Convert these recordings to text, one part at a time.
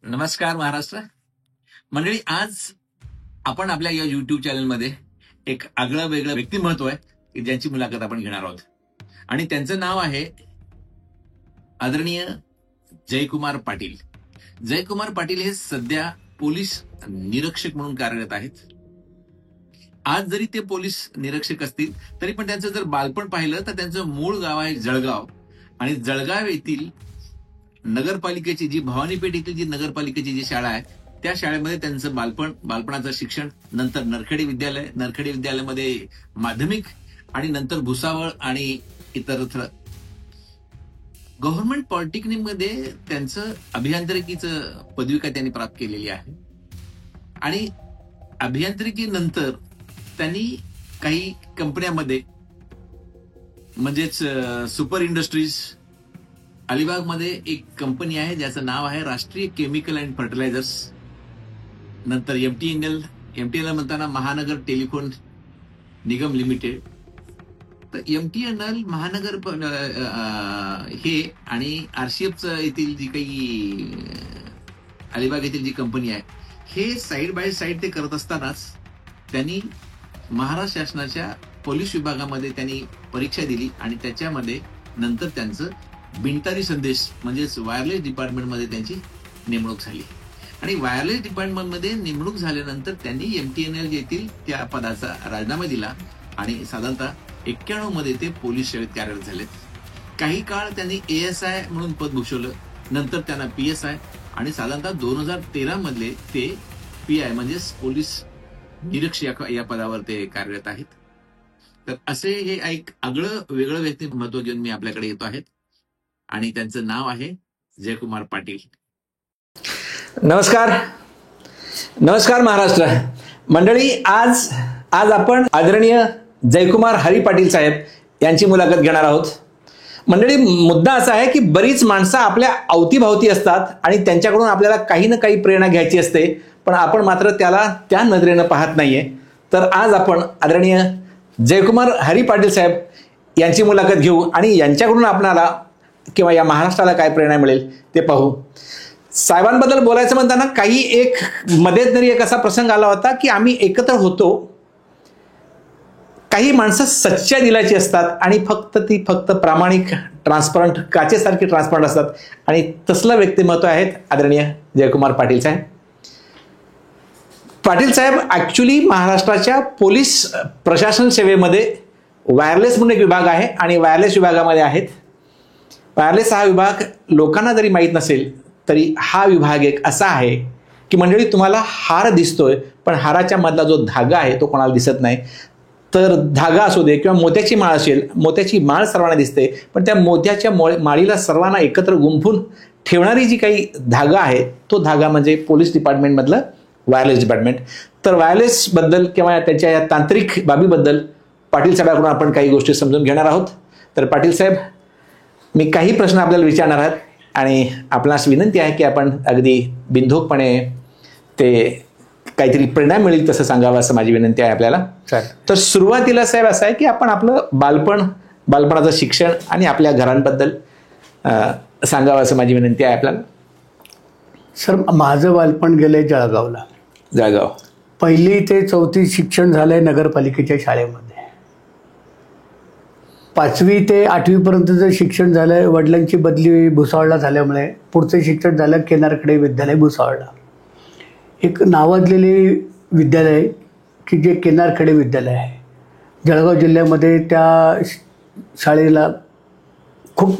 नमस्कार महाराष्ट्र मंडळी. आज आपण आपल्या या युट्यूब चॅनलमध्ये एक आगळं वेगळं व्यक्तिमत्व आहे की ज्यांची मुलाखत आपण घेणार आहोत आणि त्यांचं नाव आहे आदरणीय जयकुमार पाटील. जयकुमार पाटील हे सध्या पोलीस निरीक्षक म्हणून कार्यरत आहेत. आज जरी ते पोलीस निरीक्षक असतील तरी पण त्यांचं जर बालपण पाहिलं तर त्यांचं मूळ गाव आहे जळगाव आणि जळगाव येथील नगरपालिकेची जी भवानीपेठ येथील जी नगरपालिकेची जी शाळा आहे त्या शाळेमध्ये त्यांचं बालपणाचं शिक्षण, नंतर नरखेडे विद्यालयामध्ये माध्यमिक आणि नंतर भुसावळ आणि इतरत्र गव्हर्नमेंट पॉलिटेक्निक मध्ये त्यांचं अभियांत्रिकीचं पदविका त्यांनी प्राप्त केलेली आहे. आणि अभियांत्रिकीनंतर त्यांनी काही कंपन्यांमध्ये म्हणजेच सुपर इंडस्ट्रीज अलिबागमध्ये एक कंपनी आहे ज्याचं नाव आहे राष्ट्रीय केमिकल अँड फर्टिलायझर्स, नंतर एमटीएनएल म्हणताना महानगर टेलिफोन निगम लिमिटेड. तर एमटीएनएल महानगर हे आणि आरसीएफचं येथील जी काही अलिबाग येथील जी कंपनी आहे हे साईड बाय साईड ते करत असतानाच त्यांनी महाराष्ट्र शासनाच्या पोलीस विभागामध्ये त्यांनी परीक्षा दिली आणि त्याच्यामध्ये नंतर त्यांचं बिनतारी संदेश म्हणजेच वायरलेस डिपार्टमेंटमध्ये त्यांची नेमणूक झाली. आणि वायरलेस डिपार्टमेंटमध्ये नेमणूक झाल्यानंतर त्यांनी एमटीएनएल येथील त्या पदाचा राजीनामा दिला आणि साधारणतः 91 मध्ये ते पोलीस सेवेत कार्यरत झाले. काही काळ त्यांनी एएसआय म्हणून पद भूषवलं, नंतर त्यांना पीएसआय आणि साधारणतः 2013 मधले ते पीआय म्हणजेच पोलीस निरीक्षक या पदावर ते कार्यरत आहेत. तर असे हे एक आगळं वेगळं व्यक्तिमत्व घेऊन मी आपल्याकडे येतो आहेत आणि त्यांचं नाव आहे जयकुमार पाटील. नमस्कार महाराष्ट्र मंडळी. आज आपण आदरणीय जयकुमार हरी पाटील साहेब यांची मुलाखत घेणार आहोत. मंडळी, मुद्दा असा आहे की बरीच माणसं आपल्या अवतीभवती असतात आणि त्यांच्याकडून आपल्याला काही ना काही प्रेरणा घ्यायची असते, पण आपण मात्र त्याला त्या नजरेनं पाहत नाहीये. तर आज आपण आदरणीय जयकुमार हरी पाटील साहेब यांची मुलाखत घेऊ आणि यांच्याकडून आपल्याला किंवा या महाराष्ट्राला काय प्रेरणा मिळेल ते पाहू. साहेबांबद्दल बोलायचं म्हणताना मध्येच तरी एक असा प्रसंग आला होता की आम्ही एकत्र होतो. काही माणसं सच्च्या दिलाची असतात आणि फक्त प्रामाणिक, ट्रान्सपरंट, काचेसारखी ट्रान्सपरंट असतात आणि तसलं व्यक्तिमत्व आहेत आदरणीय जयकुमार पाटील साहेब. पाटील साहेब ऍक्च्युली महाराष्ट्राच्या पोलीस प्रशासन सेवेमध्ये वायरलेस म्हणून एक विभाग आहे आणि वायरलेस विभागामध्ये आहेत. वायरलेस हा विभाग लोकांना जरी माहीत नसेल तरी हा विभाग एक असा आहे की मंडळी, तुम्हाला हार दिसतोय पण हाराच्या मधला जो धागा आहे तो कोणाला दिसत नाही. तर धागा असू दे किंवा मोत्याची माळ असेल, मोत्याची माळ सर्वांना दिसते पण त्या मोत्याच्या माळीला सर्वांना एकत्र गुंफून ठेवणारी जी काही धागा आहे तो धागा म्हणजे पोलीस डिपार्टमेंटमधलं वायरलेस डिपार्टमेंट. तर वायरलेस बद्दल किंवा त्याच्या या तांत्रिक बाबीबद्दल पाटील साहेबांकडून आपण काही गोष्टी समजून घेणार आहोत. तर पाटील साहेब, मी काही प्रश्न आपल्याला विचारणार आहात आणि आपणास विनंती आहे की आपण अगदी बिनधोकपणे ते काहीतरी प्रेरणा मिळेल तसं सांगावं असं माझी विनंती आहे आपल्याला. तर सुरुवातीला साहेब असं आहे की आपण आपलं बालपणाचं शिक्षण आणि आपल्या घरांबद्दल सांगावं असं माझी विनंती आहे आपल्याला. सर, माझं बालपण गेलंय जळगावला. जळगाव 1ली ते 4थी शिक्षण झालंय नगरपालिकेच्या शाळेमध्ये. 5वी ते 8वी पर्यंतचं शिक्षण झालंय. वडिलांची बदली भुसावळला झाल्यामुळे पुढचं शिक्षण झालं केनारखेडे विद्यालय भुसावळला. एक नावाजलेले विद्यालय की जे केनारखेडे विद्यालय आहे जळगाव जिल्ह्यामध्ये. त्या शाळेला खूप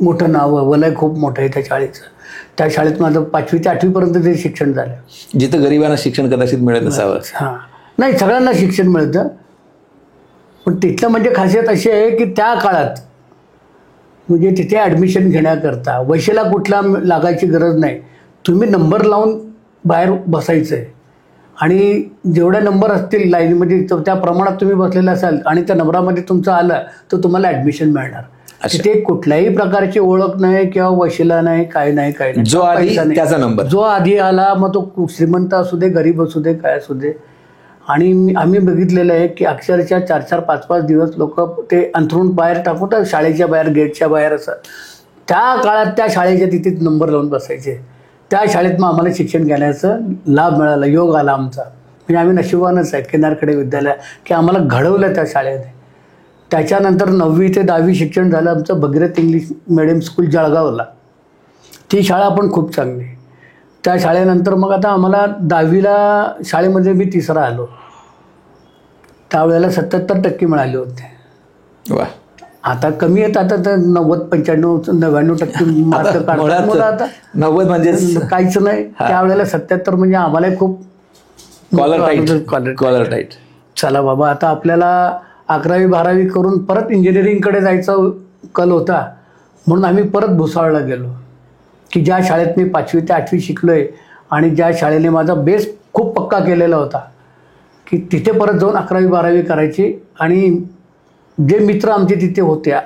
मोठं नाव आहे, वलय खूप मोठं आहे त्या शाळेचं. त्या शाळेत माझं 5वी ते 8वी पर्यंतचं शिक्षण झालं. जिथं गरिबांना शिक्षण कदाचित मिळत नसावं. हां, नाही, सगळ्यांना शिक्षण मिळतं. पण तिथलं म्हणजे खासियत अशी आहे की त्या काळात म्हणजे तिथे ॲडमिशन घेण्याकरता वैशाला कुठला लागायची गरज नाही. तुम्ही नंबर लावून बाहेर बसायचं आहे आणि जेवढे नंबर असतील लाईनमध्ये त्या प्रमाणात तुम्ही बसलेला असाल आणि त्या नंबरामध्ये तुमचं आलं तर तुम्हाला ॲडमिशन मिळणार. तिथे कुठल्याही प्रकारची ओळख नाही किंवा वशिला नाही, काय नाही. जो आधी त्याचा नंबर, जो आधी आला मग तो श्रीमंत असू दे, गरीब असू दे, काय असू दे. आणि आम्ही बघितलेलं आहे की अक्षरशः 4-4, 5-5 दिवस लोक ते अंथरून बाहेर टाकून शाळेच्या बाहेर, गेटच्या बाहेर असं त्या काळात त्या शाळेच्या तिथे नंबर लावून बसायचे. त्या शाळेत मग आम्हाला शिक्षण घेण्याचा लाभ मिळाला, योग आला आमचा. म्हणजे आम्ही नशिबानच आहे केनारखेडे विद्यालय की आम्हाला घडवलं त्या शाळेने. त्याच्यानंतर 9वी ते 10वी शिक्षण झालं आमचं भगीरथ इंग्लिश मिडियम स्कूल जळगावला. ती शाळा पण खूप चांगली. त्या शाळेनंतर मग आता आम्हाला 10वीला शाळेमध्ये मी तिसरा आलो. त्यावेळेला 77% मिळाले होते. वा. आता कमी आहेत, आता तर 90-95-99% मार्क काढतात मुलं आता. 90 म्हणजे काहीच नाही. त्यावेळेला 77 म्हणजे आम्हाला खूप कॉलर टाईट. चला बाबा, आता आपल्याला 11वी-12वी करून परत इंजिनिअरिंगकडे जायचा कल होता. म्हणून आम्ही परत भुसावळला गेलो की ज्या शाळेत मी 5वी ते 8वी शिकलोय आणि ज्या शाळेने माझा बेस खूप पक्का केलेला होता, की तिथे परत जाऊन 11वी-12वी करायची. आणि जे मित्र आमचे तिथे होत्या,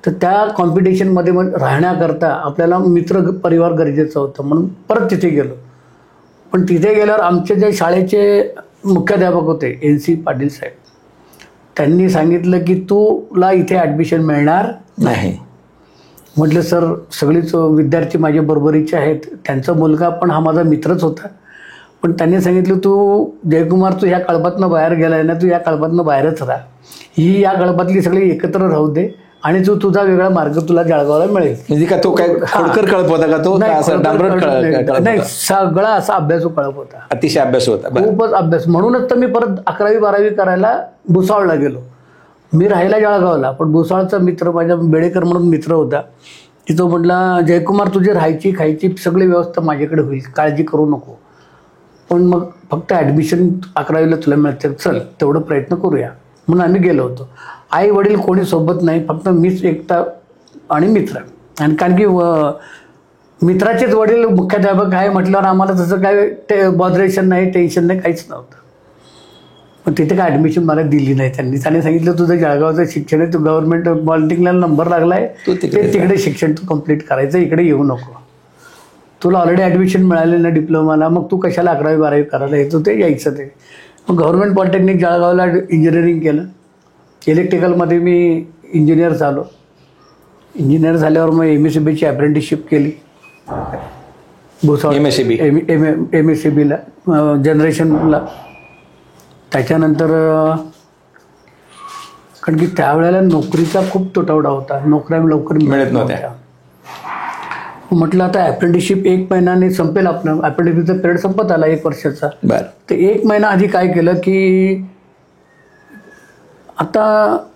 तर त्या कॉम्पिटिशनमध्ये मग राहण्याकरता आपल्याला मित्र परिवार गरजेचं होतं. म्हणून परत तिथे गेलो. पण तिथे गेल्यावर आमचे जे शाळेचे मुख्याध्यापक होते NC पाटील साहेब, त्यांनी सांगितलं की तुला इथे ॲडमिशन मिळणार नाही. म्हटलं सर, सगळीच विद्यार्थी माझ्या बरोबरीचे आहेत, त्यांचा मुलगा पण हा माझा मित्रच होता. पण त्यांनी सांगितलं तू जयकुमार, तू ह्या कळपातनं बाहेर गेलाय ना, तू या कळपातनं बाहेरच राहा. ही या कळपातली सगळी एकत्र राहू दे आणि तू तुझा वेगळा मार्ग तुला जळगावला मिळेल. म्हणजे का तो काय खोडकर कळप होता का तो? नाही, सगळा असा अभ्यासू कळप होता. अतिशय अभ्यास होता. खूपच अभ्यास. म्हणूनच तर मी परत 11वी-12वी करायला भुसावळला गेलो. मी राहायला जळगावला, पण भुसावळचा मित्र माझ्या बेडेकर म्हणून मित्र होता, की तो म्हटला जयकुमार तुझी राहायची खायची सगळी व्यवस्था माझ्याकडे होईल, काळजी करू नको, पण मग फक्त ॲडमिशन 11वीला तुला मिळते, चल तेवढं प्रयत्न करूया. म्हणून आम्ही गेलो होतो. आई वडील कोणी सोबत नाही, फक्त मीच एकटा आणि मित्र. आणि कारण की मित्राचेच वडील मुख्याध्यापक आहे म्हटल्यावर आम्हाला तसं काय बॉदरेशन नाही, टेन्शन नाही, काहीच नव्हतं. पण तिथे काय ॲडमिशन मला दिली नाही त्यांनी. सांगितलं तुझं जळगावचं शिक्षण आहे, तू गव्हर्नमेंट पॉलिटिकला नंबर लागला आहे, ते तिकडे शिक्षण तू कंप्लीट करायचं, इकडे येऊ नको. तुला ऑलरेडी ॲडमिशन मिळाले ना डिप्लोमाला, मग तू कशाला 11वी-12वी करायला येतो ते यायचं ते. मग गव्हर्नमेंट पॉलिटेक्निक जळगावला इंजिनिअरिंग केलं. इलेक्ट्रिकलमध्ये मी इंजिनियर झालो. इंजिनियर झाल्यावर मग MSCBची अप्रेंटिसशिप केली भुसावळ MSCBला जनरेशनला. त्याच्यानंतर कारण की त्यावेळेला नोकरीचा खूप तुटवडा होता, नोकऱ्या लवकर मिळत नव्हत्या. म्हटलं आता अप्रेंटिसशिप 1 महिन्याने संपेल, आपलं अप्रेंटिसचा पिरियड संपत आला 1 वर्षाचा. तर 1 महिना आधी काय केलं की आता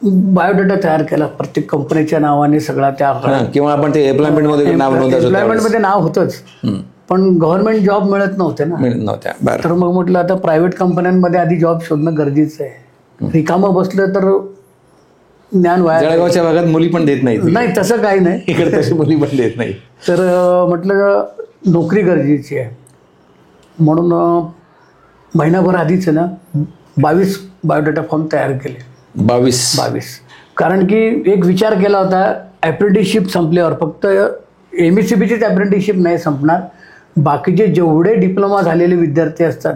बायोडेटा तयार केला प्रत्येक कंपनीच्या नावाने सगळा. त्या किंवा आपण ते एम्प्लॉयमेंटमध्ये नाव होतंच, पण गव्हर्नमेंट जॉब मिळत नव्हते ना. तर मग म्हटलं आता प्रायव्हेट कंपन्यांमध्ये आधी जॉब शोधणं गरजेचं आहे. रिकामं बसलं तर ज्ञान वाया. जळगावच्या भागात मुली पण देत नाही, तसं काही नाही, इकडे तशी मुली पण देत नाही. तर म्हटलं नोकरी गरजेची आहे. म्हणून महिनाभर आधीच ना 22 बायोडेटा फॉर्म तयार केले. 22. कारण की एक विचार केला होता, अप्रेंटिसशिप संपल्यावर फक्त MSCBचीच अप्रेंटिसशिप नाही संपणार, बाकीचे जेवढे डिप्लोमा झालेले विद्यार्थी असतात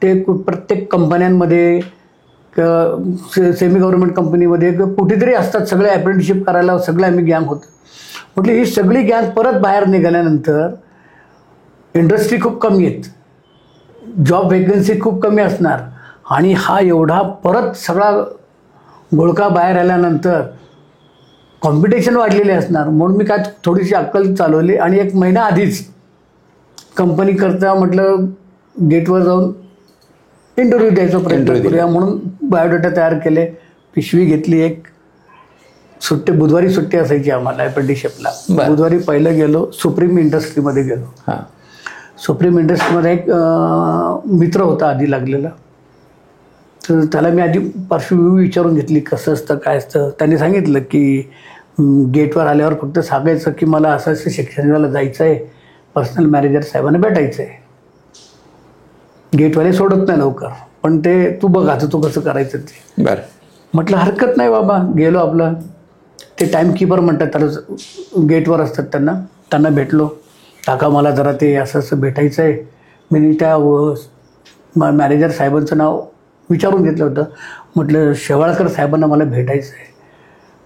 ते प्रत्येक कंपन्यांमध्ये, सेमी गव्हर्नमेंट कंपनीमध्ये कुठेतरी असतात, सगळे अप्रेंटिसशिप करायला सगळे आम्ही गँग होतो. म्हटलं ही सगळी गँग परत बाहेर निघाल्यानंतर इंडस्ट्री खूप कमी आहेत, जॉब वेकन्सी खूप कमी असणार, आणि हा एवढा परत सगळा घोळका बाहेर आल्यानंतर कॉम्पिटिशन वाढलेली असणार. म्हणून मी काय थोडीशी अक्कल चालवली आणि 1 महिना आधीच कंपनीकरता म्हटलं गेटवर जाऊन इंटरव्ह्यू द्यायचा प्रयत्न करूया. म्हणून बायोडेटा तयार केले, पिशवी घेतली. एक बुधवारी सुट्टी असायची आम्हाला अप्रेंटिसशिपला. बुधवारी पहिलं गेलो, सुप्रीम इंडस्ट्रीमध्ये गेलो. सुप्रीम इंडस्ट्रीमध्ये एक मित्र होता आधी लागलेला, तर त्याला मी आधी पार्श्वभूमी विचारून घेतली, कसं असतं काय असतं. त्यांनी सांगितलं की गेटवर आल्यावर फक्त सांगायचं की मला असं असं शिक्षणाला जायचं आहे, पर्सनल मॅनेजर साहेबांना भेटायचं आहे. गेटवाले सोडत नाही लवकर, पण ते तू बघ आता तू कसं करायचं ते. म्हटलं हरकत नाही बाबा. गेलो आपलं, ते टाईमकीपर म्हणतात त्याला, गेटवर असतात, त्यांना भेटलो. काका मला जरा ते असं असं भेटायचं आहे. मी त्या मॅनेजर साहेबांचं नाव विचारून घेतलं होतं. म्हटलं शेवाळकर साहेबांना मला भेटायचं आहे.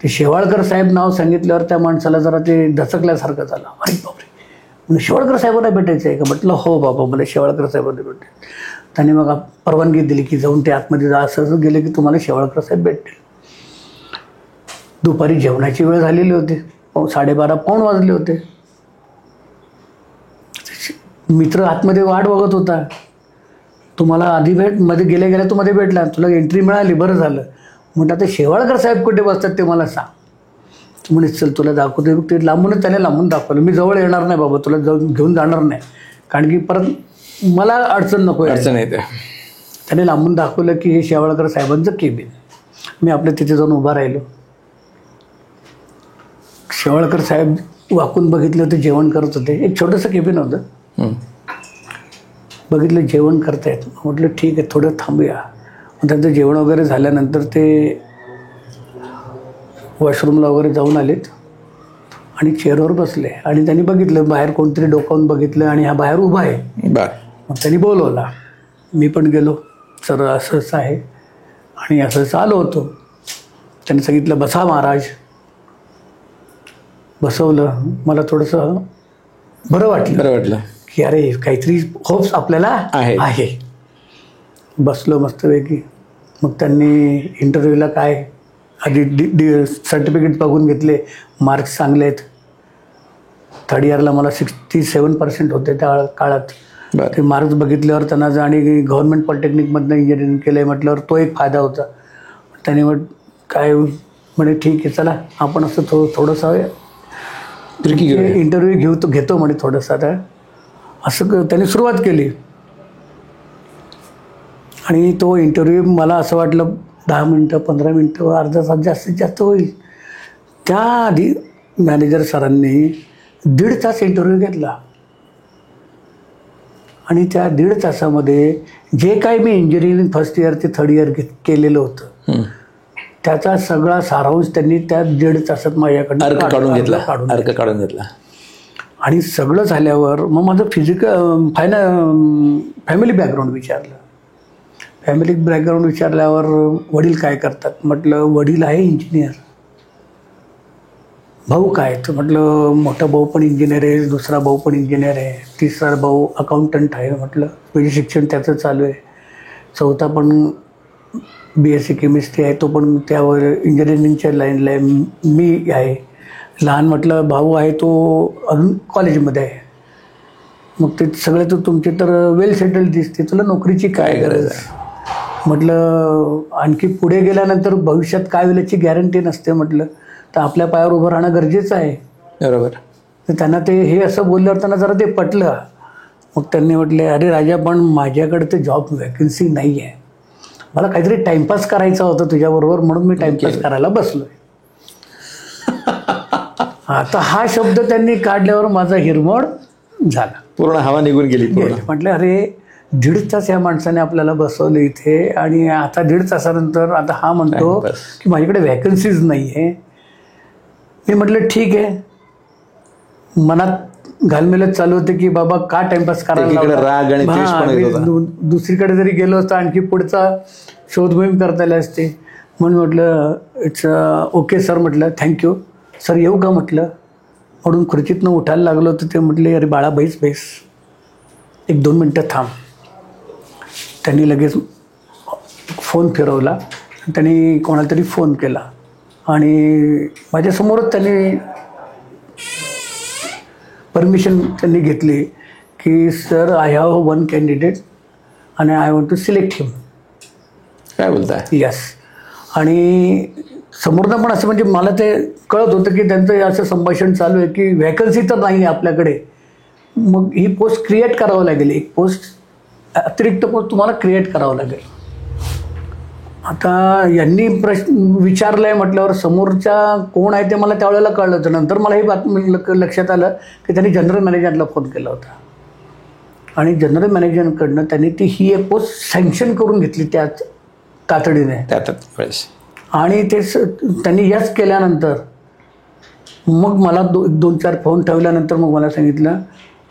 ते शेवाळकर साहेब नाव सांगितल्यावर त्या माणसाला जरा ते दचकल्यासारखं झालं. अरे बापरे, म्हणजे शेवाळकर साहेबांना भेटायचं आहे का? म्हटलं हो बाबा, मला शेवाळकर साहेबांना भेटायचं. त्यांनी मग परवानगी दिली की जाऊन ते आतमध्ये जा. असं गेले की तुम्हाला शेवाळकर साहेब भेटतील. दुपारी जेवणाची वेळ झालेली होती, 12:30 पाऊण वाजले होते. मित्र आतमध्ये वाट बघत होता, तुम्हाला आधी मध्ये गेल्या गेल्या तू मध्ये भेटला, तुला एंट्री मिळाली, बरं झालं. म्हटलं आता शेवाळकर साहेब कुठे बसतात ते मला सांग. म्हणे चल तुला दाखवते. ते लांबूनच त्याने लांबून दाखवलं. मी जवळ येणार नाही बाबा, तुला घेऊन जाणार नाही, कारण की परत मला अडचण नको. अडचण येते. त्याने लांबून दाखवलं की हे शेवाळकर साहेबांचं केबिन. मी आपल्या तिथे जाऊन उभा राहिलो. शेवाळकर साहेब वाकून बघितलं तर जेवण करत होते. एक छोटंसं केबिन होतं. बघितलं जेवण करतायत. म्हटलं ठीक आहे, थोडं थांबूया. मग त्यांचं जेवण वगैरे झाल्यानंतर ते वॉशरूमला वगैरे जाऊन आलेत आणि चेअरवर बसले. आणि त्यांनी बघितलं बाहेर कोणतरी डोकावून बघितलं आणि हा बाहेर उभा आहे. मग त्यांनी बोलवला. मी पण गेलो, सर असं असं आहे आणि असं असं आलो होतो. त्यांनी सांगितलं बसा महाराज. बसवलं. मला थोडंसं बरं वाटलं की अरे काहीतरी होप्स आपल्याला आहे. बसलो मस्तपैकी. मग त्यांनी इंटरव्ह्यूला काय आधी सर्टिफिकेट बघून घेतले. मार्क्स चांगले आहेत. 3rd इयरला मला 67% होते त्या काळात. ते मार्क्स बघितल्यावर त्यांना आणि गव्हर्नमेंट पॉलिटेक्निकमधनं इंजिनिअरिंग केलं आहे म्हटल्यावर तो एक फायदा होता. त्यांनी काय म्हणे ठीक आहे चला आपण असं थोडंसं इंटरव्ह्यू घेतो म्हणे थोडंसं. आता असं त्यांनी सुरुवात केली आणि तो इंटरव्ह्यू मला असं वाटलं 10 मिनटं 15 मिनटं अर्धा तास जास्तीत जास्त होईल. त्याआधी मॅनेजर सरांनी 1.5 तास इंटरव्ह्यू घेतला आणि त्या 1.5 तासामध्ये जे काही मी इंजिनिअरिंग 1st इयर ते 3rd इयर केलेलं होतं त्याचा सगळा सारांश त्यांनी त्या 1.5 तासात माझ्याकडनं काढून घेतला. आणि सगळं झाल्यावर मग माझं फॅमिली बॅकग्राऊंड विचारलं. फॅमिली बॅकग्राऊंड विचारल्यावर वडील काय करतात म्हटलं, वडील आहे इंजिनियर. भाऊ काय तर म्हटलं मोठा भाऊ पण इंजिनियर आहे, दुसरा भाऊ पण इंजिनियर आहे, तिसरा भाऊ अकाउंटंट आहे. म्हटलं म्हणजे शिक्षण त्याचं चालू आहे. चौथा पण BSc केमिस्ट्री आहे, तो पण त्यावर इंजिनिअरिंगच्या लाईनला आहे. मी आहे लहान. म्हटलं भाऊ आहे तो अजून कॉलेजमध्ये आहे. मग ते सगळे तर तुमचे तर वेल सेटल्ड दिसते, तुला नोकरीची काय गरज आहे. म्हटलं आणखी पुढे गेल्यानंतर भविष्यात काय होईल याची गॅरंटी नसते. म्हटलं तर आपल्या पायावर उभं राहणं गरजेचं आहे. बरोबर. तर त्यांना ते हे असं बोलल्यावर त्यांना जरा ते पटलं. मग त्यांनी म्हटले अरे राजा पण माझ्याकडे ते जॉब वॅकन्सी नाही आहे, मला काहीतरी टाइमपास करायचा होता तुझ्याबरोबर म्हणून मी टाइमपास करायला बसलोय. आता हा शब्द त्यांनी काढल्यावर माझा हिरमोड झाला, पूर्ण हवा निघून गेली. म्हटलं अरे 1.5 तास या माणसाने आपल्याला बसवलं इथे आणि आता 1.5 तासानंतर आता हा म्हणतो की माझ्याकडे वॅकन्सीज नाही आहे. मी म्हटलं ठीक आहे. मनात घालमेलच चालू होते की बाबा का टाइमपास करायला, दुसरीकडे जरी गेलो असतो आणखी पुढचा शोध मोहीम करता आली असते. म्हणून म्हटलं इट्स ओके सर. म्हटलं थँक्यू सर, येऊ का म्हटलं. म्हणून खुर्चीतनं उठायला लागलो तर ते म्हटले अरे बाळा बैस 1-2 मिनटं थांब. त्यांनी लगेच फोन फिरवला. त्यांनी कोणाला तरी फोन केला आणि माझ्यासमोरच त्यांनी परमिशन त्यांनी घेतली की सर आय हॅव 1 कॅन्डिडेट आणि आय वॉन्ट टू सिलेक्ट हिम. काय बोलताय? यस. आणि समोरनं पण असं म्हणजे मला ते कळत होतं की त्यांचं असं संभाषण चालू आहे की व्हॅकन्सी तर नाही आहे आपल्याकडे, मग ही पोस्ट क्रिएट करावं लागेल. एक पोस्ट अतिरिक्त पोस्ट तुम्हाला क्रिएट करावं लागेल. आता यांनी प्रश्न विचारलाय म्हटल्यावर समोरच्या कोण आहे ते मला त्यावेळेला कळलं होतं. नंतर मला ही बातमी लक्षात आलं की त्यांनी जनरल मॅनेजरला फोन केला होता आणि जनरल मॅनेजरकडनं त्यांनी ही एक पोस्ट सँक्शन करून घेतली त्याच तातडीने. आणि ते त्यांनी यस केल्यानंतर मग मला 2-4 फोन ठेवल्यानंतर मग मला सांगितलं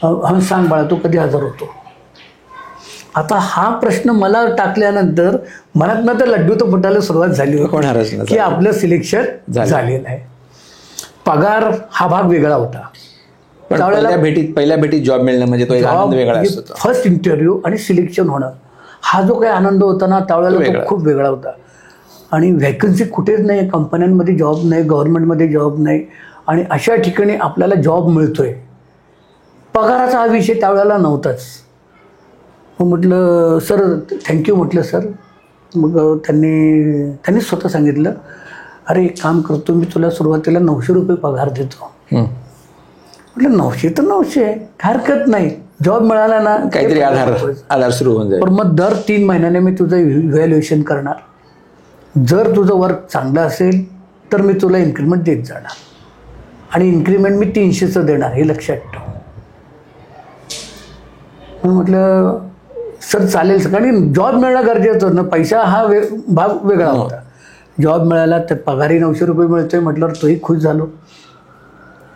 हां सांग बाळा तू कधी हजर होतो. आता हा प्रश्न मला टाकल्यानंतर मनात ना तर लड्डू तर फुटायला सुरुवात झाली होती की आपलं सिलेक्शन झालेलं आहे. पगार हा भाग वेगळा होता. पण पहिल्या भेटीत जॉब मिळणं म्हणजे तो एक आनंद वेगळा असतो. फर्स्ट इंटरव्ह्यू आणि सिलेक्शन होणं हा जो काही आनंद होता ना त्यावेळेला तो खूप वेगळा होता. आणि व्हॅकन्सी कुठेच नाही, कंपन्यांमध्ये जॉब नाही, गव्हर्नमेंटमध्ये जॉब नाही, आणि अशा ठिकाणी आपल्याला जॉब मिळतोय. पगाराचा हा विषय त्यावेळेला नव्हताच. मग म्हटलं सर थँक्यू म्हटलं सर. मग त्यांनी स्वतः सांगितलं, अरे एक काम करतो मी, तुला सुरुवातीला 900 रुपये पगार देतो. म्हटलं 900 तर 900 आहे, हरकत नाही, जॉब मिळाला ना काहीतरी आधार सुरू होऊन जाईल. पण मग दर 3 महिन्याने मी तुझं इव्हॅल्युएशन करणार. जर तुझं वर्क चांगलं असेल तर मी तुला इन्क्रीमेंट देत जाणार, आणि इन्क्रीमेंट मी 300चं देणार, हे लक्षात ठेव. म्हटलं सर चालेल सर, कारण जॉब मिळणं गरजेचं होतं ना, पैसा हा भाग वेगळा होता. जॉब मिळाला तर पगारी 900 रुपये मिळतोय म्हटल्यावर तोही खुश झालो.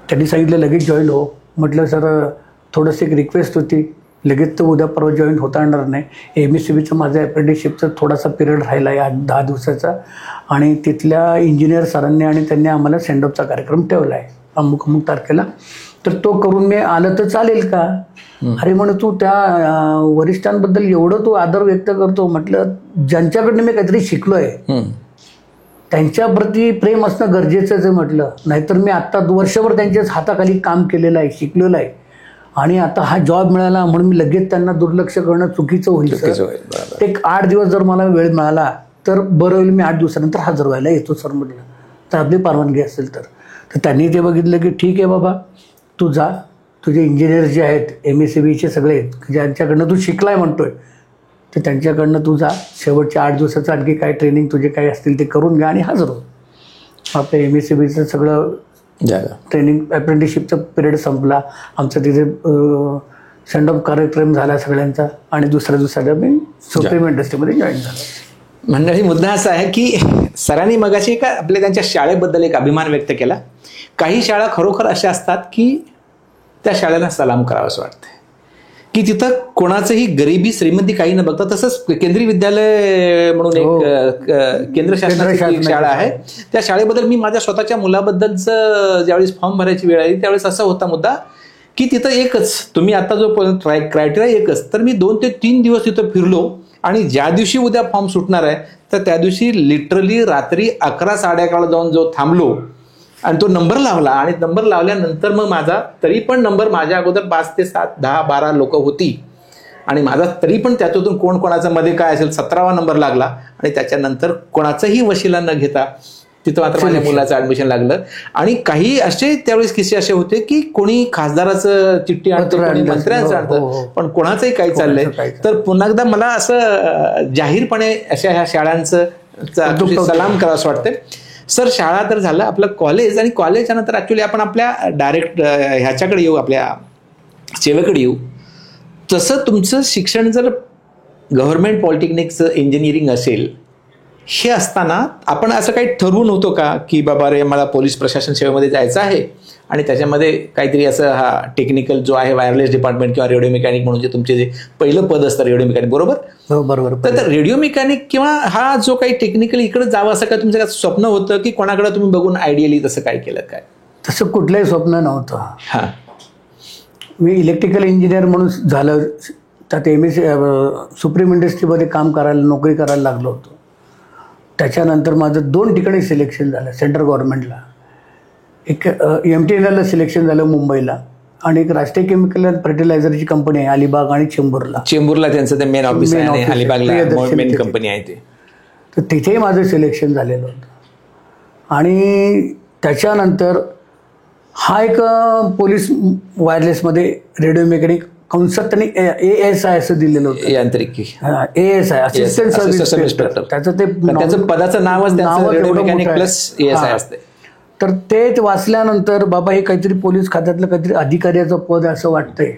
त्यांनी सांगितलं लगेच जॉईन हो. म्हटलं सर थोडंसं एक रिक्वेस्ट होती, लगेच तर उद्या परवा जॉईन होता येणार नाही. MSCBचं माझं अप्रेंटिसशिपचा थोडासा पिरियड राहिला आहे 8-10 दिवसाचा, आणि तिथल्या इंजिनियर सरांनी आणि त्यांनी आम्हाला सेंडऑफचा कार्यक्रम ठेवला आहे अमुक तारखेला, तर तो करून मी आलं तर चालेल का? अरे म्हणे तू त्या वरिष्ठांबद्दल एवढं तू आदर व्यक्त करतो. म्हटलं ज्यांच्याकडनं मी काहीतरी शिकलो आहे त्यांच्याप्रती प्रेम असणं गरजेचंच आहे म्हटलं. नाहीतर मी आत्ता वर्षभर त्यांच्याच हाताखाली काम केलेलं आहे, शिकलेलं आहे, आणि आता हा जॉब मिळाला म्हणून मी लगेच त्यांना दुर्लक्ष करणं चुकीचं होईल. एक 8 दिवस जर मला वेळ मिळाला तर बरं होईल, मी 8 दिवसानंतर हजर व्हायला येतो सर म्हटलं, तर आपली परवानगी असेल तर. त्यांनी ते बघितलं की ठीक आहे बाबा, तू जा, तुझे इंजिनियर जे आहेत MSCBचे सगळे ज्यांच्याकडनं तू शिकलाय म्हणतोय, तर त्यांच्याकडनं तू जा, शेवटच्या 8 दिवसाचं आणखी काय ट्रेनिंग तुझे काय असतील ते करून घ्या आणि हजर हो. आपल्या MSCBचं सगळं ट्रेनिंग अप्रेंटिसशिपचा पिरियड संपला, आमचा तिथे सेंड ऑफ कार्यक्रम झाला सगळ्यांचा, आणि दुसऱ्या दिवसाला मी सुप्रीम इंडस्ट्रीमध्ये जॉईन झालो. मंडळी, मुद्दा असा आहे की सरांनी मगाशी का आपल्या त्यांच्या शाळेबद्दल एक अभिमान व्यक्त केला. काही शाळा खरोखर अशा असतात की त्या शाळेला सलाम करावं असं वाटतं, की तिथं कोणाचंही गरिबी श्रीमंती काही न बघता. तसंच केंद्रीय विद्यालय म्हणून एक केंद्र शासनाची शाळा आहे, त्या शाळेबद्दल मी माझ्या स्वतःच्या मुलाबद्दलचं ज्यावेळेस फॉर्म भरायची वेळ आली त्यावेळेस असा होता मुद्दा की तिथं एकच, तुम्ही आता जो क्रायटेरिया एकच, तर मी 2 ते 3 दिवस तिथं फिरलो, आणि ज्या दिवशी उद्या फॉर्म सुटणार आहे तर त्या दिवशी लिटरली रात्री 11-11:30 जाऊन जो थांबलो आणि तो नंबर लावला, आणि नंबर लावल्यानंतर मग माझा तरी पण नंबर माझ्या अगोदर 5 ते 7, 10, 12 लोक होती, आणि माझा तरी पण त्याच्यातून कोण कोणाचा मध्ये काय असेल 17वा नंबर लागला, आणि त्याच्यानंतर कोणाचाही वशिला न घेता तिथं मात्र माझ्या मुलाचं ऍडमिशन लागलं. आणि काही असे त्यावेळेस किस्से असे होते की कोणी खासदाराचं चिठ्ठी आणतं, कोणी मंत्र्यांचं आणतं, पण कोणाचंही काही चाललंय. तर पुन्हा एकदा मला असं जाहीरपणे अशा ह्या शाळांचं सलाम करावं असं वाटतंय. सर, शाळा तर झालं, आपलं कॉलेज, आणि कॉलेजच्या नंतर ॲक्च्युली आपण आपल्या डायरेक्ट ह्याच्याकडे येऊ, आपल्या सेवेकडे येऊ. तसं तुमचं शिक्षण जर गव्हर्नमेंट पॉलिटेक्निकचं इंजिनिअरिंग असेल, हे असताना आपण असं काही ठरवून होतो का की बाबा रे मला पोलीस प्रशासन सेवेमध्ये जायचं आहे, आणि त्याच्यामध्ये काहीतरी असं हा टेक्निकल जो आहे वायरलेस डिपार्टमेंट किंवा रेडिओ मेकॅनिक म्हणून जे तुमचे जे पहिलं पद असतं रेडिओ मेकॅनिक, बरोबर? बरोबर. तर रेडिओ मेकॅनिक किंवा हा जो काही टेक्निकल इकडे जावं असं काय तुमचं काय स्वप्न होतं, की कोणाकडे तुम्ही बघून आयडियली तसं काय केलं? काय तसं कुठलंही स्वप्न नव्हतं. हां, मी इलेक्ट्रिकल इंजिनियर म्हणून झालं, त्यात सुप्रीम इंडस्ट्रीमध्ये काम करायला, नोकरी करायला लागलो होतो. त्याच्यानंतर माझं 2 ठिकाणी सिलेक्शन झालं सेंट्रल गव्हर्नमेंटला. एक MTNL सिलेक्शन झालं मुंबईला, आणि एक राष्ट्रीय केमिकल अँड फर्टिलायझरची कंपनी आहे अलिबाग आणि चेंबूरला त्यांचं ते मेन ऑफिस आहे, अलिबागला मेन कंपनी आहे ते. तर तिथेही माझं सिलेक्शन झालेलं होतं. आणि त्याच्यानंतर हा एक पोलीस वायरलेसमध्ये रेडिओ मेकॅनिक कंसात त्यांनी ASI असं दिलेलं होतं, यांत्रिकी ASI असिस्टंट सर्व्हिस इन्स्पेक्टर. त्याचं पदाचं नावच रेडिओ मेकॅनिक प्लस ASI असते. तर ते वाचल्यानंतर बाबा हे काहीतरी पोलीस खात्यातलं काहीतरी अधिकाऱ्याचं पद असं वाटतंय,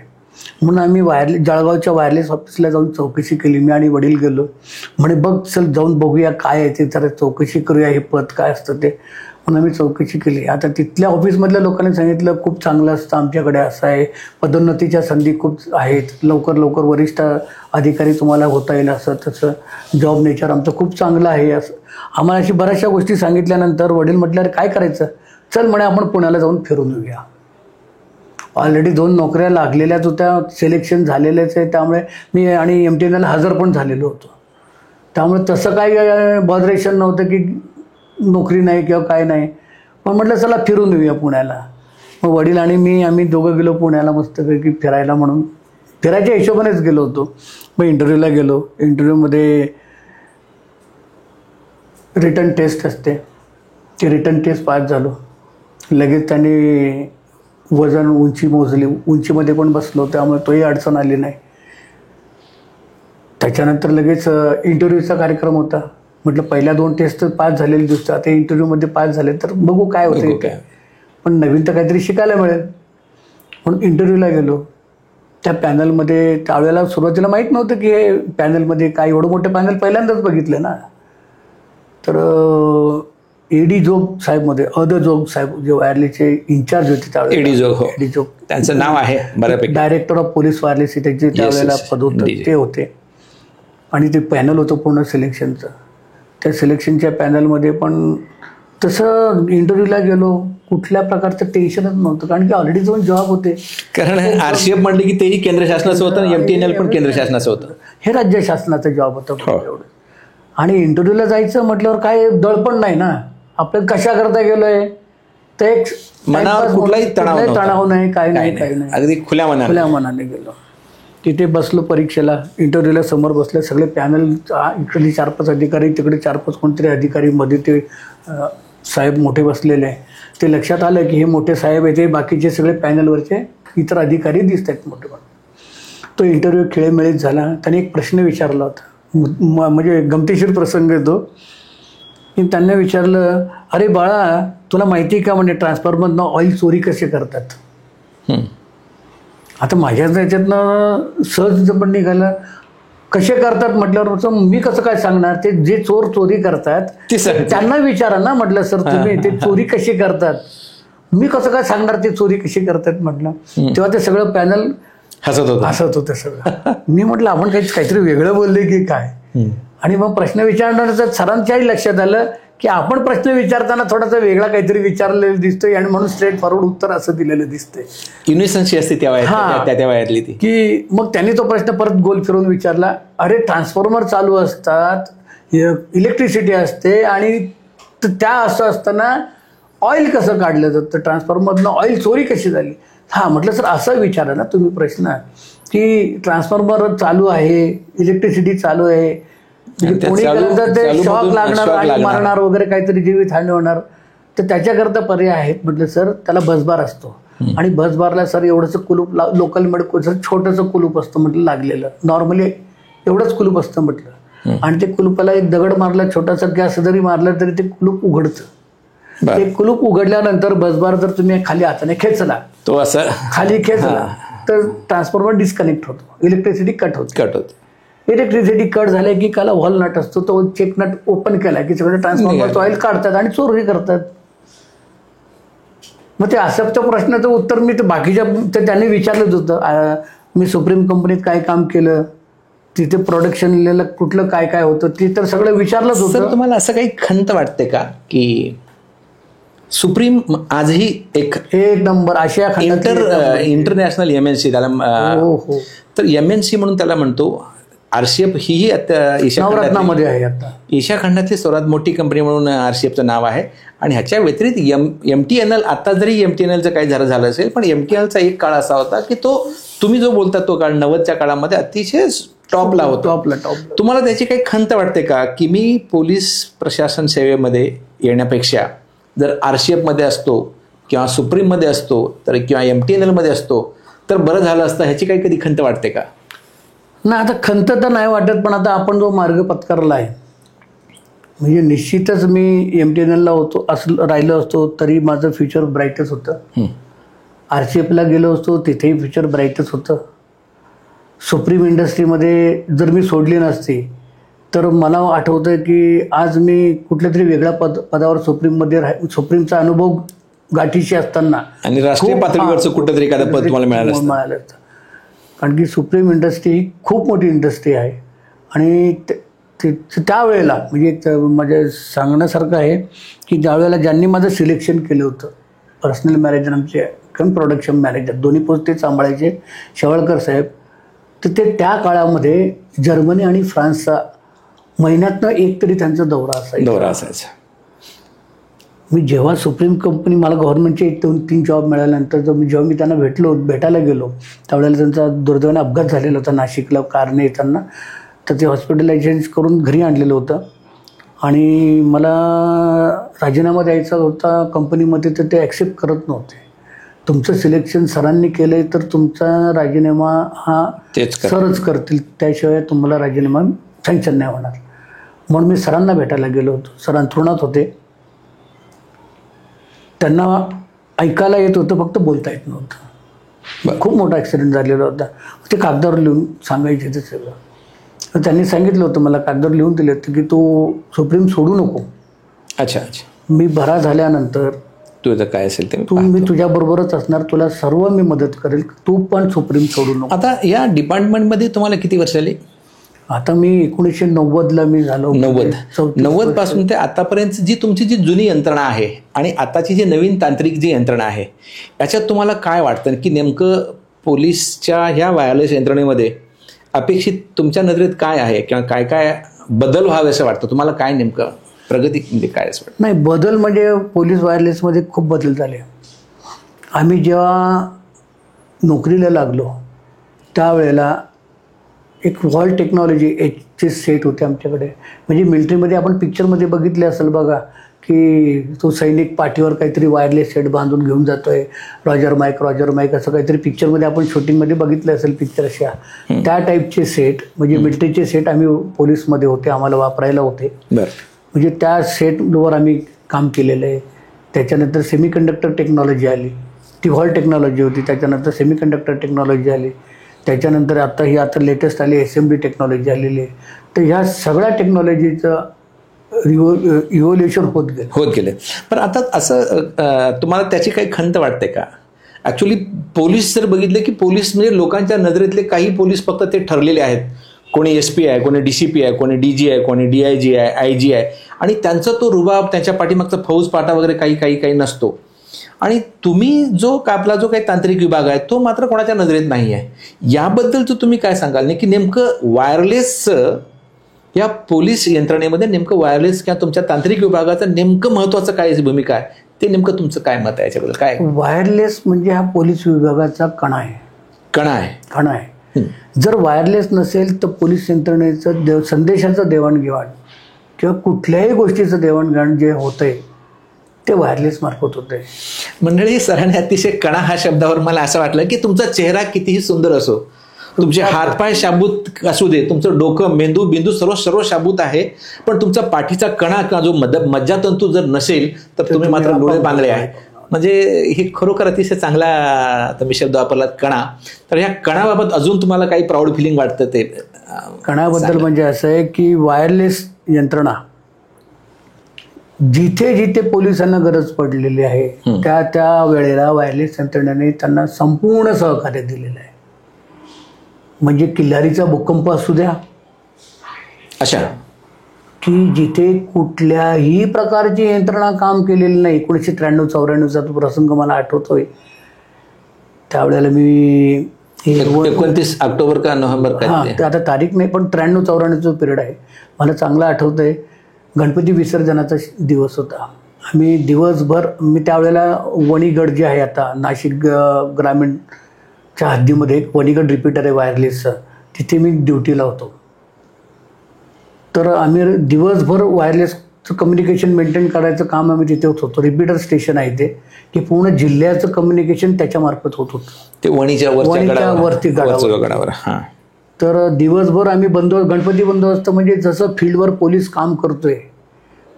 म्हणून आम्ही जळगावच्या वायरलेस ऑफिसला जाऊन चौकशी केली. मी आणि वडील गेलो, म्हणे बघ चल जाऊन बघूया काय आहे ते, जरा चौकशी करूया हे पद काय असतं ते. म्हणून आम्ही चौकशी केली. आता तिथल्या ऑफिसमधल्या लोकांनी सांगितलं खूप चांगलं असतं, आमच्याकडे असं आहे, पदोन्नतीच्या संधी खूप आहेत, लवकर वरिष्ठ अधिकारी तुम्हाला होता येईल, असं तसं, जॉब नेचर आमचं खूप चांगलं आहे. असं आम्हाला अशी बऱ्याचशा गोष्टी सांगितल्यानंतर वडील म्हटलं अरे काय करायचं, चल म्हणे आपण पुण्याला जाऊन फिरून येऊया. ऑलरेडी 2 नोकऱ्या लागलेल्याच होत्या, सिलेक्शन झालेलेच आहे, त्यामुळे मी आणि MTNL हजर पण झालेलो होतो. त्यामुळे तसं काही बॉदरेशन नव्हतं की नोकरी नाही किंवा काय नाही. पण म्हटलं चला फिरून येऊया पुण्याला. मग वडील आणि मी आम्ही दोघं गेलो पुण्याला मस्तपैकी फिरायला म्हणून. फिरायच्या हिशोबानेच गेलो होतो. मग इंटरव्ह्यूला गेलो. इंटरव्ह्यूमध्ये रिटर्न टेस्ट असते, ती रिटर्न टेस्ट पास झालो. लगेच त्यांनी वजन उंची मोजली, उंचीमध्ये पण बसलो, त्यामुळे तोही अडचण आली नाही. त्याच्यानंतर लगेच इंटरव्ह्यूचा कार्यक्रम होता. म्हटलं पहिल्या 2 टेस्ट तर पास झालेले दिसतं, आता इंटरव्ह्यूमध्ये पास झाले तर बघू काय होते काय, पण नवीन तर काहीतरी शिकायला मिळेल म्हणून इंटरव्ह्यूला गेलो. त्या पॅनलमध्ये त्यावेळेला सुरुवातीला माहीत नव्हतं की हे पॅनलमध्ये काय, एवढं मोठं पॅनल पहिल्यांदाच बघितलं ना. तर AD जोग साहेबमध्ये, जोग साहेब जे वायरलेसचे इन्चार्ज होते त्यावेळेला, AD जोग त्यांचं नाव आहे बऱ्यापैकी, डायरेक्टर ऑफ पोलीस वायरलेस त्याचे त्यावेळेला पद होतं, ते होते. आणि ते पॅनल होतं पूर्ण सिलेक्शनचं. त्या सिलेक्शनच्या पॅनलमध्ये पण तसं इंटरव्ह्यूला गेलो, कुठल्या प्रकारचं टेन्शनच नव्हतं, कारण की ऑलरेडी जाऊन जॉब होते. कारण RCF म्हणले की तेही केंद्र शासनाचं होतं आणि MTNL पण केंद्र शासनाचं होतं. हे राज्य शासनाचं जॉब होतं एवढं. आणि इंटरव्ह्यूला जायचं म्हटल्यावर काय दळपण नाही ना, आपण कशा करता गेलोय तर एक मनावर कुठलाही तणाव नाही, काय नाही, अगदी खुल्या मनाने गेलो. तिथे बसलो परीक्षेला, इंटरव्ह्यूला समोर बसले सगळे पॅनल, इकडे 4-5 अधिकारी, तिकडे 4-5 कोणतरी अधिकारी, मध्ये ते साहेब मोठे बसलेले आहे. ते लक्षात आलं की हे मोठे साहेब आहेत, ते बाकीचे सगळे पॅनलवरचे इतर अधिकारी दिसत आहेत मोठे. तो इंटरव्ह्यू खेळीमेळीत झाला. त्याने एक प्रश्न विचारला होता, म्हणजे गमतीशीर प्रसंग येतो की त्यांना विचारलं, अरे बाळा तुला माहिती का म्हणजे ट्रान्सफॉर्मरनं ऑइल चोरी कसे करतात. आता माझ्या याच्यातनं सहज पण निघालं, कसे करतात म्हटल्यावर मी कसं काय सांगणार, ते जे चोरी करतात त्यांना विचारा ना. म्हटलं सर तुम्ही ते चोरी कशी करतात, मी कसं काय सांगणार ते चोरी कशी करतात म्हटलं. तेव्हा ते सगळं पॅनल हसत होतं सगळं. मी म्हटलं आपण काहीतरी वेगळं बोलले की काय. आणि मग प्रश्न विचारण्याचं सरांच्याही लक्षात आलं की आपण प्रश्न विचारताना थोडासा वेगळा काहीतरी विचारलेलं दिसतोय आणि म्हणून स्ट्रेट फॉरवर्ड उत्तर असं दिलेलं दिसतंय. युनिसन्सी असते त्या वयातली ती. की मग त्यांनी तो प्रश्न परत गोल फिरवून विचारला, अरे ट्रान्सफॉर्मर चालू असतात, इलेक्ट्रिसिटी असते आणि त्या असं असताना ऑइल कसं काढलं जातं, ट्रान्सफॉर्मरनं ऑइल चोरी कशी झाली. म्हटलं सर असं विचारा ना तुम्ही प्रश्न की ट्रान्सफॉर्मर चालू आहे, इलेक्ट्रिसिटी चालू आहे, कोणी केलं तर ते शॉक लागणार आणि मारणार वगैरे काहीतरी जीवितहानी होणार, तर त्याच्याकरता पर्याय आहेत. म्हटलं सर त्याला बसबार असतो आणि बसबारला सर एवढंच कुलूप, लोकलमध्ये छोटंसं कुलूप असतं म्हटलं लागलेलं, नॉर्मली एवढंच कुलूप असतं म्हटलं. आणि ते कुलूपाला एक दगड मारला छोटासा की असं जरी मारलं तरी ते कुलूप उघडतं. ते कुलूप उघडल्यानंतर बसबार जर तुम्ही खाली हाताने खेचला, तो असं खाली खेचला तर ट्रान्सफॉर्मर डिस्कनेक्ट होतो, इलेक्ट्रिसिटी कट होते. इलेक्ट्रिसिटी कट झाले की काला व्हॉल नट असतो, तो चेक नट ओपन केला की सगळं ट्रान्सफॉर्मरचं ऑइल काढतात आणि चोरी करतात. मग ते असंच्या प्रश्नाचं उत्तर मी तर बाकीच्या त्यांनी विचारलंच होतं. मी सुप्रीम कंपनीत काय काम केलं, तिथे प्रोडक्शन कुठलं काय काय होतं ते तर सगळं विचारलंच होतं. तुम्हाला असं काही खंत वाटते का की सुप्रीम आजही एक नंबर आशिया खंडात इंटरनॅशनल MNC त्याला, तर MNC म्हणून त्याला म्हणतो. RCF ही नवरत्नामध्ये आहे आता, एशिया खंडातली सर्वात मोठी कंपनी म्हणून RCFचं नाव आहे. आणि ह्याच्या व्यतिरिक्त MTNL, आता जरी MTNLचं काही झालं असेल, पण MTNLचा एक काळ असा होता की तो तुम्ही जो बोलता तो काळ 90च्या काळामध्ये अतिशय टॉपला होता. तुम्हाला त्याची काही खंत वाटते का की मी पोलीस प्रशासन सेवेमध्ये येण्यापेक्षा जर RCF मध्ये असतो किंवा सुप्रीम मध्ये असतो तर किंवा MTNL मध्ये असतो तर बरं झालं असतं, ह्याची काही कधी खंत वाटते का? ना आता खंत तर नाही वाटत, पण आता आपण जो मार्ग पत्करला आहे म्हणजे निश्चितच मी MTNLला होतो असं राहिलो असतो तरी माझं फ्युचर ब्राईटच होतं. RCFला गेलो असतो तिथेही फ्युचर ब्राईटच होतं. सुप्रीम इंडस्ट्रीमध्ये जर मी सोडली नसती तर मला आठवतं की आज मी कुठल्या तरी वेगळ्या पदावर सुप्रीममध्ये सुप्रीमचा अनुभव गाठीशी असताना आणि राष्ट्रीय पातळीवरचं कुठेतरी एखादं पद तुम्हाला मिळालं असतं. कारण की सुप्रीम इंडस्ट्री ही खूप मोठी इंडस्ट्री आहे आणि त्यावेळेला म्हणजे माझ्या सांगण्यासारखं आहे की ज्यावेळेला ज्यांनी माझं सिलेक्शन केलं होतं पर्सनल मॅनेजर आमचे कम प्रोडक्शन मॅनेजर, दोन्ही पोस्ट ते सांभाळायचे शेवाळकर साहेब. तर ते त्या काळामध्ये जर्मनी आणि फ्रान्सचा महिन्यातनं एक तरी त्यांचा दौरा असायचा. मी जेव्हा सुप्रीम कंपनी, मला गव्हर्नमेंटचे 1-2-3 जॉब मिळाल्यानंतर जेव्हा मी त्यांना भेटायला गेलो, त्यावेळेला त्यांचा दुर्दैवाने अपघात झालेला होता नाशिकला कारने येताना. तर ते हॉस्पिटलायझेशन करून घरी आणलेलं होतं आणि मला राजीनामा द्यायचा होता कंपनीमध्ये, तर ते ॲक्सेप्ट करत नव्हते. तुमचं सिलेक्शन सरांनी केलं आहे तर तुमचा राजीनामा हा सरच करतील, त्याशिवाय तुम्हाला राजीनामा सँक्शन नाही होणार. म्हणून मी सरांना भेटायला गेलो होतो. सर अंथरुणात होते, त्यांना ऐकायला येत होतं, फक्त बोलता येत नव्हतं. खूप मोठा ॲक्सिडेंट झालेला होता. ते कागदावर लिहून सांगायचे ते सगळं. त्यांनी सांगितलं होतं मला, कागदावर लिहून दिले होते की तू सुप्रीम सोडू नको. अच्छा. मी बरा झाल्यानंतर तुझं काय असेल ते मी तुझ्याबरोबरच असणार, तुला सर्व मी मदत करेल, तू पण सुप्रीम सोडू नको. आता या डिपार्टमेंटमध्ये तुम्हाला किती वर्ष आली? आता मी 1990ला मी झालो. 90 पासून ते आतापर्यंत जी तुमची जी जुनी यंत्रणा आहे आणि आताची जी नवीन तांत्रिक जी यंत्रणा आहे, याच्यात तुम्हाला काय वाटतं की नेमकं पोलीसच्या ह्या वायरलेस यंत्रणेमध्ये अपेक्षित तुमच्या नजरेत काय आहे किंवा काय काय बदल व्हावे असं वाटतं तुम्हाला? काय नेमकं प्रगती म्हणजे काय असं वाटतं? नाही, बदल म्हणजे पोलीस वायरलेसमध्ये खूप बदल झाले. आम्ही जेव्हा नोकरीला लागलो त्यावेळेला एक वॉल टेक्नॉलॉजी चे सेट होते आमच्याकडे. म्हणजे मिलिटरीमध्ये आपण पिक्चरमध्ये बघितले असेल बघा, की तो सैनिक पाठीवर काहीतरी वायरलेस सेट बांधून घेऊन जातोय, रॉजर माईक असं काहीतरी पिक्चरमध्ये आपण शूटिंगमध्ये बघितलं असेल पिक्चर अशा. त्या टाईपचे सेट म्हणजे मिलिटरीचे सेट आम्ही पोलीसमध्ये होते, आम्हाला वापरायला होते. म्हणजे त्या सेटवर आम्ही काम केलेलं आहे. त्याच्यानंतर सेमीकंडक्टर टेक्नॉलॉजी आली, ती हॉल टेक्नॉलॉजी होती. त्याच्यानंतर सेमीकंडक्टर टेक्नॉलॉजी आली. त्याच्यानंतर आता लेटेस्ट आली असेंब्ली टेक्नॉलॉजी आलेली आहे. तर ह्या सगळ्या टेक्नॉलॉजीचं इव्होल्युशन होत गेले. पण आता असं तुम्हाला त्याची काही खंत वाटते का? ॲक्च्युली पोलीस जर बघितले की पोलीस म्हणजे लोकांच्या नजरेतले काही पोलीस फक्त ते ठरलेले आहेत. कोणी SP आहे, कोणी DCP आहे, कोणी DG आहे, कोणी DIG आहे, IG आहे, आणि त्यांचा तो रुबाब, त्यांच्या पाठीमागचा फौजपाटा वगैरे काही नसतो. आणि तुम्ही आपला जो काही तांत्रिक विभाग आहे तो मात्र कोणाच्या नजरेत नाही आहे. याबद्दलचं तुम्ही काय सांगाल नाही की नेमकं वायरलेसचं या पोलीस यंत्रणेमध्ये नेमकं वायरलेस किंवा तुमच्या तांत्रिक विभागाचं नेमकं महत्त्वाचं काय भूमिका आहे, ते नेमकं तुमचं काय मत आहे याच्याबद्दल? काय वायरलेस म्हणजे हा पोलीस विभागाचा कणा आहे. जर वायरलेस नसेल तर पोलीस यंत्रणेचं संदेशाचं देवाणघेवाण किंवा कुठल्याही गोष्टीचं देवाणघेवाण जे होतंय ते वायरलेस मार्फत होतंय. मंडळी, सरांनी अतिशय कणा हा शब्दावर मला असं वाटलं की तुमचा चेहरा कितीही सुंदर असो, तुमचे हातपाय शाबूत असू दे, तुमचं डोकं, मेंदू बिंदू सर्व शाबूत आहे, पण तुमचा पाठीचा कणा किंवा जो मज्जातंतू जर नसेल तर तुम्ही मात्र लोळे बांगडे आहे. म्हणजे हे खरोखर अतिशय चांगला तुम्ही शब्द वापरलात, कणा. तर ह्या कणाबाबत अजून तुम्हाला काही प्राऊड फिलिंग वाटतं? ते कणाबद्दल म्हणजे असं आहे की वायरलेस यंत्रणा जिथे पोलिसांना गरज पडलेली आहे त्या वेळेला वायरलेस यंत्रणेने त्यांना संपूर्ण सहकार्य दिलेलं आहे. म्हणजे किल्लारीचा भूकंप असू द्या, अशा की जिथे कुठल्याही प्रकारची यंत्रणा काम केलेली नाही. 1993-94चा तो प्रसंग मला आठवतोय. त्यावेळेला मी 29 ऑक्टोबर का नोव्हेंबर काय, आता तारीख नाही, पण 93-94 पिरियड आहे. मला चांगला आठवतंय. गणपती विसर्जनाचा दिवस होता. आम्ही दिवसभर, मी त्यावेळेला वणीगड जे आहे आता नाशिक ग्रामीणच्या हद्दीमध्ये एक वणीगड रिपीटर आहे वायरलेसचं, तिथे मी ड्युटीला होतो. तर आम्ही दिवसभर वायरलेसचं कम्युनिकेशन मेंटेन करायचं काम आम्ही तिथेच होतो. रिपीटर स्टेशन आहे ते, की पूर्ण जिल्ह्याचं कम्युनिकेशन त्याच्यामार्फत होत होतं, ते वणीच्या वरती गडावर. तर दिवसभर आम्ही गणपती बंदोबस्त म्हणजे जसं फील्डवर पोलीस काम करतोय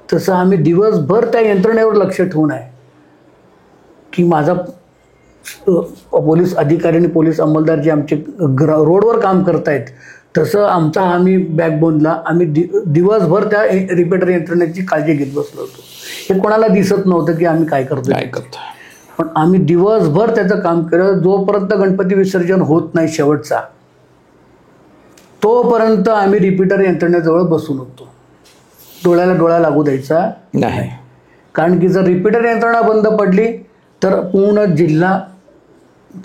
तसं आम्ही दिवसभर त्या यंत्रणेवर लक्ष ठेवून आहे की माझा पोलीस अधिकारी आणि पोलीस अंमलदार जे आमचे रोडवर काम करतायत तसं आमचा आम्ही बॅकबोनला आम्ही दिवसभर त्या रिपीटर यंत्रणेची काळजी घेत बसलो होतो. हे कोणाला दिसत नव्हतं की आम्ही काय करतो, पण आम्ही दिवसभर त्याचं काम केलं. जोपर्यंत गणपती विसर्जन होत नाही शेवटचा, तोपर्यंत आम्ही रिपीटर यंत्रणेजवळ बसून होतो. डोळ्याला डोळा लागू द्यायचा नाही, कारण की जर रिपीटर यंत्रणा बंद पडली तर पूर्ण जिल्हा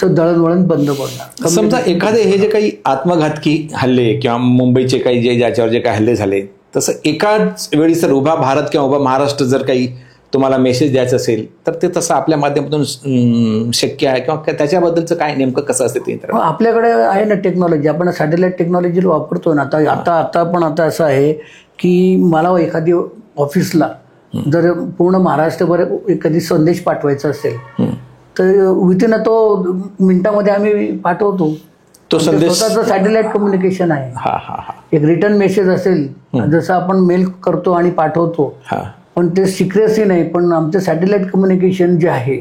दळणवळण बंद पडणार. समजा एखादे हे जे काही आत्मघातकी हल्ले किंवा मुंबईचे काही जे ज्याच्यावर जे काही हल्ले झाले, तसं एकाच वेळी सर उभा भारत किंवा उभा महाराष्ट्र जर काही तुम्हाला मेसेज द्यायचा असेल तर ते तसं आपल्या माध्यमातून शक्य आहे किंवा त्याच्याबद्दलचं काय नेमकं कसं असते ते? आपल्याकडे आहे ना टेक्नॉलॉजी, आपण सॅटेलाइट टेक्नॉलॉजी वापरतो ना. आता पण आता असं आहे की मला एखादी ऑफिसला जर पूर्ण महाराष्ट्रभर एखादी संदेश पाठवायचा असेल तर विथिन तो मिनिटामध्ये आम्ही पाठवतो. तो संदेश स्वतःचं सॅटेलाइट कम्युनिकेशन आहे. एक रिटर्न मेसेज असेल जसं आपण मेल करतो आणि पाठवतो, पण ते सिक्रेसी नाही. पण आमचं सॅटेलाइट कम्युनिकेशन जे आहे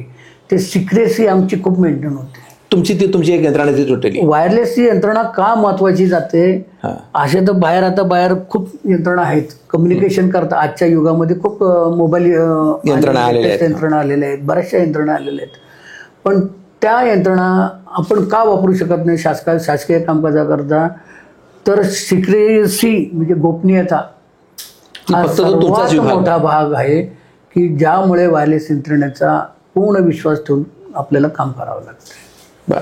ते सिक्रेसी आमची खूप मेंटेन होते. तुमची एक यंत्रणा तुटली. वायरलेस ही यंत्रणा का महत्वाची जाते? असे तर बाहेर खूप यंत्रणा आहेत कम्युनिकेशन करता. आजच्या युगामध्ये खूप मोबाईल यंत्रणा आलेल्या आहेत, बऱ्याचशा यंत्रणा आलेल्या आहेत. पण त्या यंत्रणा आपण का वापरू शकत नाही शासकीय कामकाजाकरता? तर सिक्रेसी म्हणजे गोपनीयता हा सर्वात मोठा भाग आहे की ज्यामुळे वायरलेस यंत्रणेचा पूर्ण विश्वास ठेवून आपल्याला काम करावं लागतं.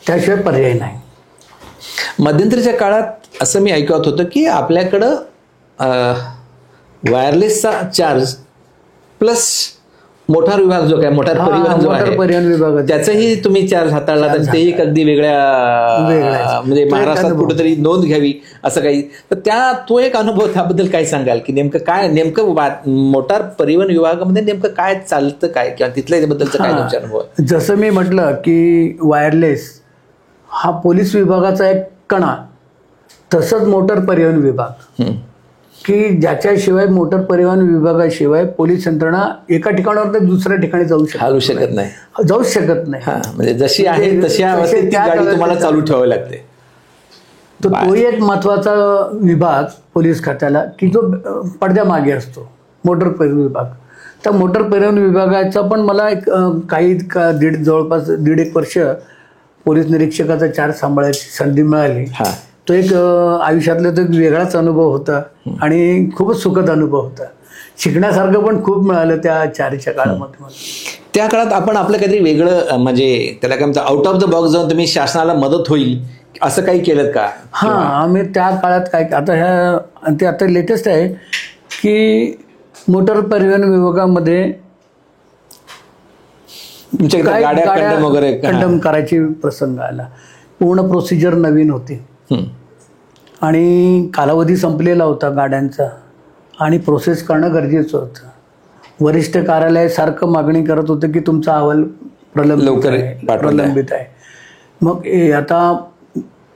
त्याशिवाय पर्याय नाही. मध्यंतरीच्या काळात असं मी ऐकत होतं की आपल्याकडं वायरलेसचा चार्ज प्लस मोटार विभाग जो काय मोटार परिवहन जो आहे परिवहन विभाग त्याचाही तुम्ही चार्ज हाताळला तर ते एक अगदी वेगळ्या म्हणजे महाराष्ट्रात कुठेतरी नोंद घ्यावी असं काही. तर तो एक अनुभव त्याबद्दल काय सांगाल की नेमकं मोटार परिवहन विभागामध्ये नेमकं काय चालतं काय किंवा तिथल्या बद्दलचा काय तुमचा अनुभव? जसं मी म्हटलं की वायरलेस हा पोलीस विभागाचा एक कणा, तसंच मोटार परिवहन विभाग की ज्याच्याशिवाय मोटार परिवहन विभागाशिवाय पोलीस यंत्रणा एका ठिकाणावर तर दुसऱ्या ठिकाणी जाऊ शकत नाही. म्हणजे जशी आहे तशी गाडी तुम्हाला चालू ठेवावी लागते. तर तोही एक महत्वाचा विभाग पोलीस खात्याला की जो पडद्यामागे असतो, मोटार परिवहन विभाग. त्या मोटार परिवहन विभागाचा पण मला एक जवळपास 1.5 वर्ष पोलीस निरीक्षकाचा चार्ज सांभाळायची संधी मिळाली. तो एक आयुष्यातला तो एक वेगळाच अनुभव होता आणि खूपच सुखद अनुभव होता. शिकण्यासारखं पण खूप मिळालं त्या 4च्या काळामध्ये. त्या काळात आपण आपलं काहीतरी वेगळं म्हणजे त्याला काय म्हणतात आउट ऑफ द बॉक्स जाऊन तुम्ही शासनाला मदत होईल असं काही केलं का? आम्ही त्या काळात काय आता लेटेस्ट आहे की मोटार परिवहन विभागामध्ये कंडम करायची प्रसंग आला. पूर्ण प्रोसिजर नवीन होती आणि कालावधी संपलेला होता गाड्यांचा आणि प्रोसेस करणं गरजेचं होतं. वरिष्ठ कार्यालय सारखं मागणी करत होतं की तुमचा अहवाल प्रलंबित आहे. मग आता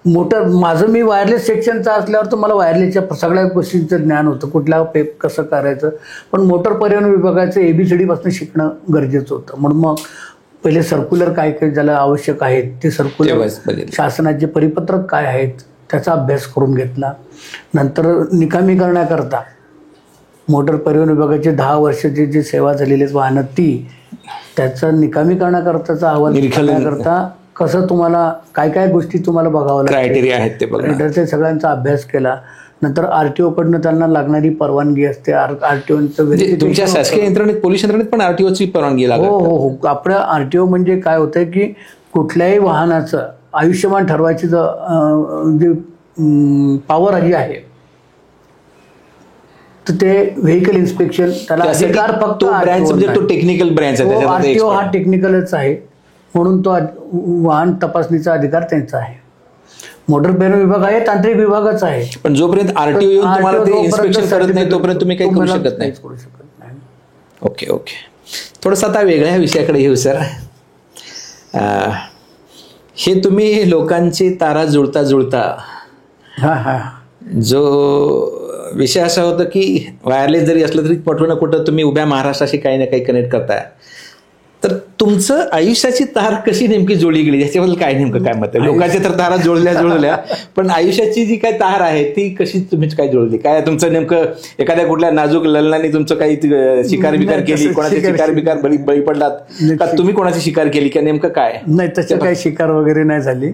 माझं मी वायरलेस सेक्शनचा असल्यावर तर मला वायरलेसच्या सगळ्या गोष्टींचं ज्ञान होतं, कुठला पेप कसं करायचं. पण मोटार परिवहन विभागाचं ABCD पासून शिकणं गरजेचं होतं. म्हणून मग पहिले सर्क्युलर काय काय ज्याला आवश्यक आहेत ते सर्क्युलर, शासनाचे परिपत्रक काय आहेत त्याचा अभ्यास करून घेतला. नंतर निकामी करण्याकरता मोटार परिवहन विभागाचे 10 वर्षाची जी सेवा झालेली आहेत वाहनं त्याचा निकामी करण्याकरताचा अहवाल करण्याकरता कसं तुम्हाला काय काय गोष्टी तुम्हाला बघावं लागतं, क्रायटेरिया आहेत ते सगळ्यांचा अभ्यास केला. नंतर RTO कडनं त्यांना लागणारी परवानगी असते. RTOचं तुमच्या शासकीय यंत्रणेत पोलीस यंत्रणेत पण RTOची परवानगी लागते? हो. आपल्या RTO म्हणजे काय होतं की कुठल्याही वाहनाचं आयुष्यमान ठरवायची जी पॉवर जी आहे तर ते व्हेकल इन्स्पेक्शन त्याला अधिकार फक्त तो टेक्निकल ब्रँच आहे. RTO हा टेक्निकलच आहे म्हणून तो वाहन तपासणीचा अधिकार त्यांचा आहे. मोटार परिवहन विभाग आहे तांत्रिक विभागच आहे. पण जोपर्यंत RTO येऊन तुम्हाला ते इन्स्पेक्शन करत नाही तोपर्यंत तुम्ही काही करू शकत नाही. ओके. थोडंसं आता वेगळ्या विषयाकडे येऊ सर. हे तुम्ही लोकांची तारा जुळता जो विषय असा होता की वायरलेस जरी असलं तरी कुठं ना कुठं तुम्ही उभ्या महाराष्ट्राशी काही ना काही कनेक्ट करताय. तर तुमचं आयुष्याची तार कशी नेमकी जोडली गेली याच्याबद्दल काय नेमकं काय मत आहे? लोकांच्या तर तारा जुळल्या पण आयुष्याची जी काही तार आहे ती कशी तुम्ही काय जोडली? काय तुमचं नेमकं एखाद्या कुठल्या नाजूक ललनाने तुमचं काही शिकार बिकार केली, कोणाची शिकार बिकार बळी पडलात का तुम्ही कोणाची शिकार केली का नेमकं काय? नाही तसं काही शिकार वगैरे नाही झाली.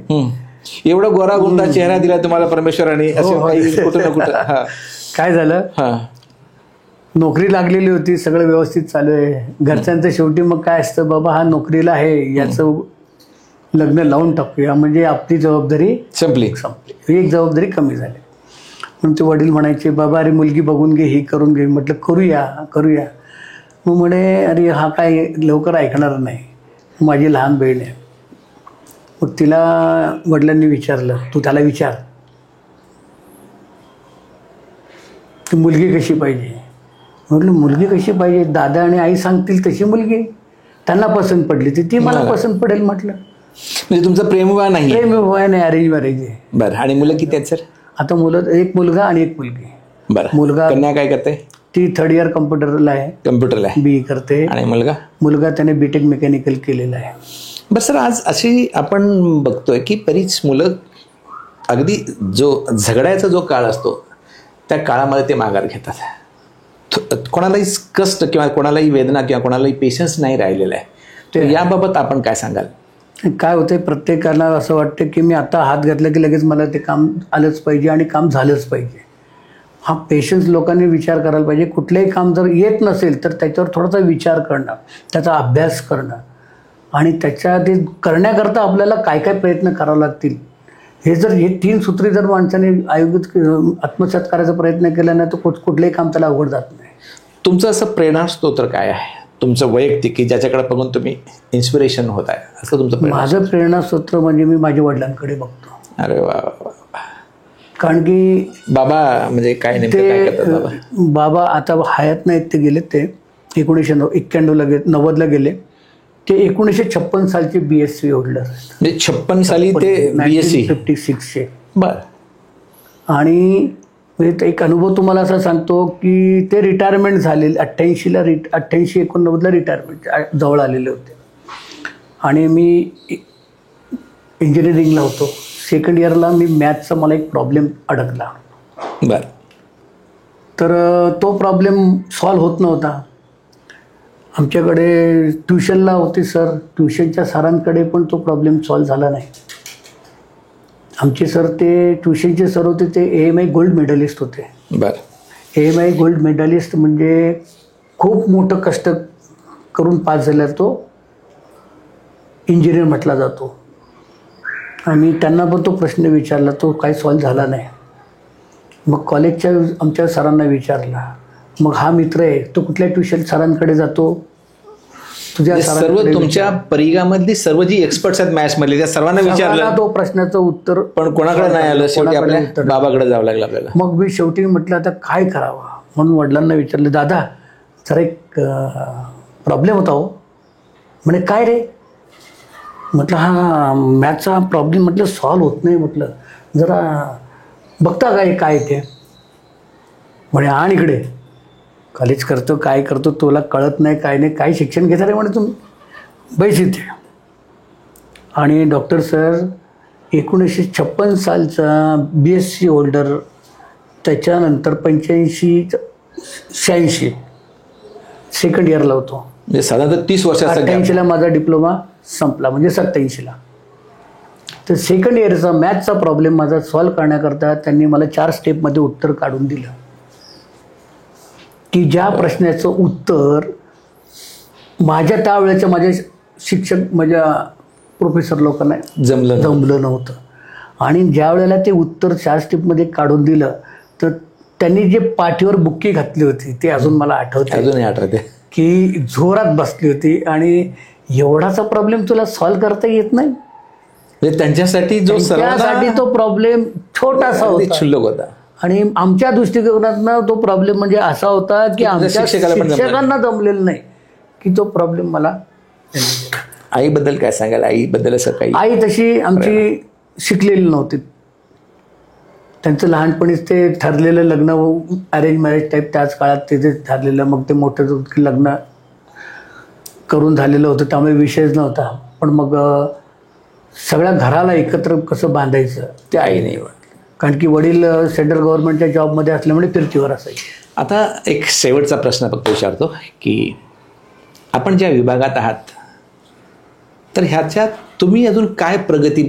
एवढा गोरा गुंता चेहरा दिला तुम्हाला परमेश्वराने असं काही कुठं ना कुठं काय झालं, नोकरी लागलेली होती, सगळं व्यवस्थित चालू आहे. घरच्यांचं शेवटी मग काय असतं बाबा हा नोकरीला आहे याचं लग्न लावून टाकूया, म्हणजे आपली जबाबदारी संपली. संपली, एक जबाबदारी कमी झाली. म्हणून ते वडील म्हणायचे, बाबा अरे मुलगी बघून घे, ही करून घे. म्हटलं करूया करूया. मग म्हणे अरे हा काय लवकर ऐकणार नाही, माझी लहान बहीण आहे. मग तिला वडिलांनी विचारलं, तू त्याला विचार की मुलगी कशी पाहिजे. म्हटलं मुलगी कशी पाहिजे, दादा आणि आई सांगतील तशी मुलगी, त्यांना पसंत पडली ती मला पसंत पडेल. म्हटलं म्हणजे तुमचं प्रेमविवाह नाही? प्रेमविवाह नाही, अरेंज मॅरेज आहे. बरं. आणि मुलं किती आहेत सर? आता मुलं, एक मुलगा आणि एक मुलगी. बरं. मुलगा, कन्या काय करते? ती 3rd इयर कम्प्युटरला आहे, कम्प्युटरला आहे. BE करते. आणि मुलगा त्याने BTech मेकॅनिकल केलेलं आहे. बरं सर, आज अशी आपण बघतोय की बरीच मुलं अगदी जो झगड्याचा जो काळ असतो त्या काळामध्ये ते माघार घेतात. कोणालाही कष्ट किंवा कोणालाही वेदना किंवा कोणालाही पेशन्स नाही राहिलेला आहे. तर याबाबत आपण काय सांगाल? काय होतंय, प्रत्येकाला असं वाटतं की मी आता हात घातला की लगेच मला ते काम आलंच पाहिजे आणि काम झालंच पाहिजे. हा पेशन्स लोकांनी विचार करायला पाहिजे. कुठलंही काम जर येत नसेल तर त्याच्यावर थोडासा विचार करणं, त्याचा अभ्यास करणं आणि त्याच्या ते करण्याकरता आपल्याला काय काय प्रयत्न करावे लागतील, हे 3 सूत्री जर माणसाने आत्मसात करायचा प्रयत्न केला ना, तर कुठलंही काम त्याला अवघड जात नाही. तुमचं असं प्रेरणास्त्रोत्र काय आहे तुमचं वैयक्तिक, की ज्याच्याकडे बघून तुम्ही इन्स्पिरेशन होत आहे असं तुमचं? माझं प्रेरणास्त्रोत्र म्हणजे मी माझ्या वडिलांकडे बघतो. अरे वा. कारण की बाबा म्हणजे काय नेमकं काय करतात बाबा आता हयात नाहीत, ते गेले. ते 1991 90ला गेले. ते 1956 सालचे BSc होल्डर. म्हणजे 56 साली ते BSc 56चे. बरं. आणि एक अनुभव तुम्हाला असा सांगतो की ते रिटायरमेंट झालेले 88-89ला रिटायरमेंट जवळ आलेले होते. आणि मी इंजिनिअरिंगला होतो. 2nd इयरला मी मॅथचा मला एक प्रॉब्लेम अडकला. बरं. तर तो प्रॉब्लेम सॉल्व्ह होत नव्हता. आमच्याकडे ट्युशनला होते सर, ट्युशनच्या सरांकडे पण तो प्रॉब्लेम सॉल्व्ह झाला नाही. आमचे सर, ते ट्युशनचे सर होते, ते AMI गोल्ड मेडलिस्ट होते. बरं. AMI गोल्ड मेडलिस्ट म्हणजे खूप मोठं कष्ट करून पास झाला तो इंजिनियर म्हटला जातो. आणि त्यांना पण तो प्रश्न विचारला, तो काही सॉल्व्ह झाला नाही. मग कॉलेजच्या आमच्या सरांना विचारला, मग हा मित्र आहे तो कुठल्या ट्युशन सरांकडे जातो, तुझ्या सर्व तुमच्या परिघामधली सर्व जी एक्सपर्ट्स आहेत मॅथ्स मधले त्या सर्वांना विचारलं, तो प्रश्नाचं उत्तर पण कोणाकडे नाही आलं. शेवटी आपल्या बाबाकडे जावं लागलं आपल्याला. मग मी शेवटी म्हटलं आता काय करावं, म्हणून वडिलांना विचारलं, दादा जरा एक प्रॉब्लेम होता हो. म्हणे काय रे. म्हटलं हा मॅथचा प्रॉब्लेम म्हटलं सॉल्व्ह होत नाही, म्हटलं जरा बघता काय ते. म्हणे आण इकडे, कॉलेज करतो काय करतो तुला कळत नाही, काय नाही, काय शिक्षण घेता रे म्हणे तुम्ही, बैस इथे. आणि डॉक्टर सर 1956 सालचा BSc होल्डर, त्याच्यानंतर 85-86 2nd इयरला होतो. म्हणजे साधारणतः 30 वर्षाचा. 88ला माझा डिप्लोमा संपला, म्हणजे 87ला. तर 2nd इयरचा मॅथचा प्रॉब्लेम माझा सॉल्व्ह करण्याकरता त्यांनी मला 4 स्टेपमध्ये उत्तर काढून दिलं की ज्या प्रश्नाचं उत्तर माझ्या त्यावेळेच्या माझ्या शिक्षक, माझ्या प्रोफेसर लोकांना जमलं नव्हतं. आणि ज्या वेळेला ते उत्तर 4 स्टेपमध्ये काढून दिलं, तर त्यांनी जे पाठीवर बुक्की घातली होती ते अजून मला आठवते की जोरात बसली होती. आणि एवढाचा प्रॉब्लेम तुला सॉल्व्ह करता येत नाही, त्यांच्यासाठी तो प्रॉब्लेम छोटासा होता, क्षुल्लक होता. आणि आमच्या दृष्टिकोनातनं तो प्रॉब्लेम म्हणजे असा होता की आमच्या शिक्षकांना जमलेलं नाही की तो प्रॉब्लेम मला. आईबद्दल काय सांगाल? आईबद्दल असं काही? आई तशी आमची शिकलेली नव्हती. त्यांचं लहानपणीच ते ठरलेलं लग्न, अरेंज मॅरेज टाईप त्याच काळात ते ठरलेलं. मग ते मोठं लग्न करून झालेलं होतं, त्यामुळे विषयच नव्हता. पण मग सगळ्या घराला एकत्र कसं बांधायचं ते आई नाही वाटलं, कारण की वडील सेंट्रल गव्हर्नमेंटच्या जॉबमध्ये असल्यामुळे फिरतीवर असायचे. आता एक शेवटचा प्रश्न फक्त विचारतो की आपण ज्या विभागात आहात, तर ह्याच्यात तुम्ही अजून काय प्रगती,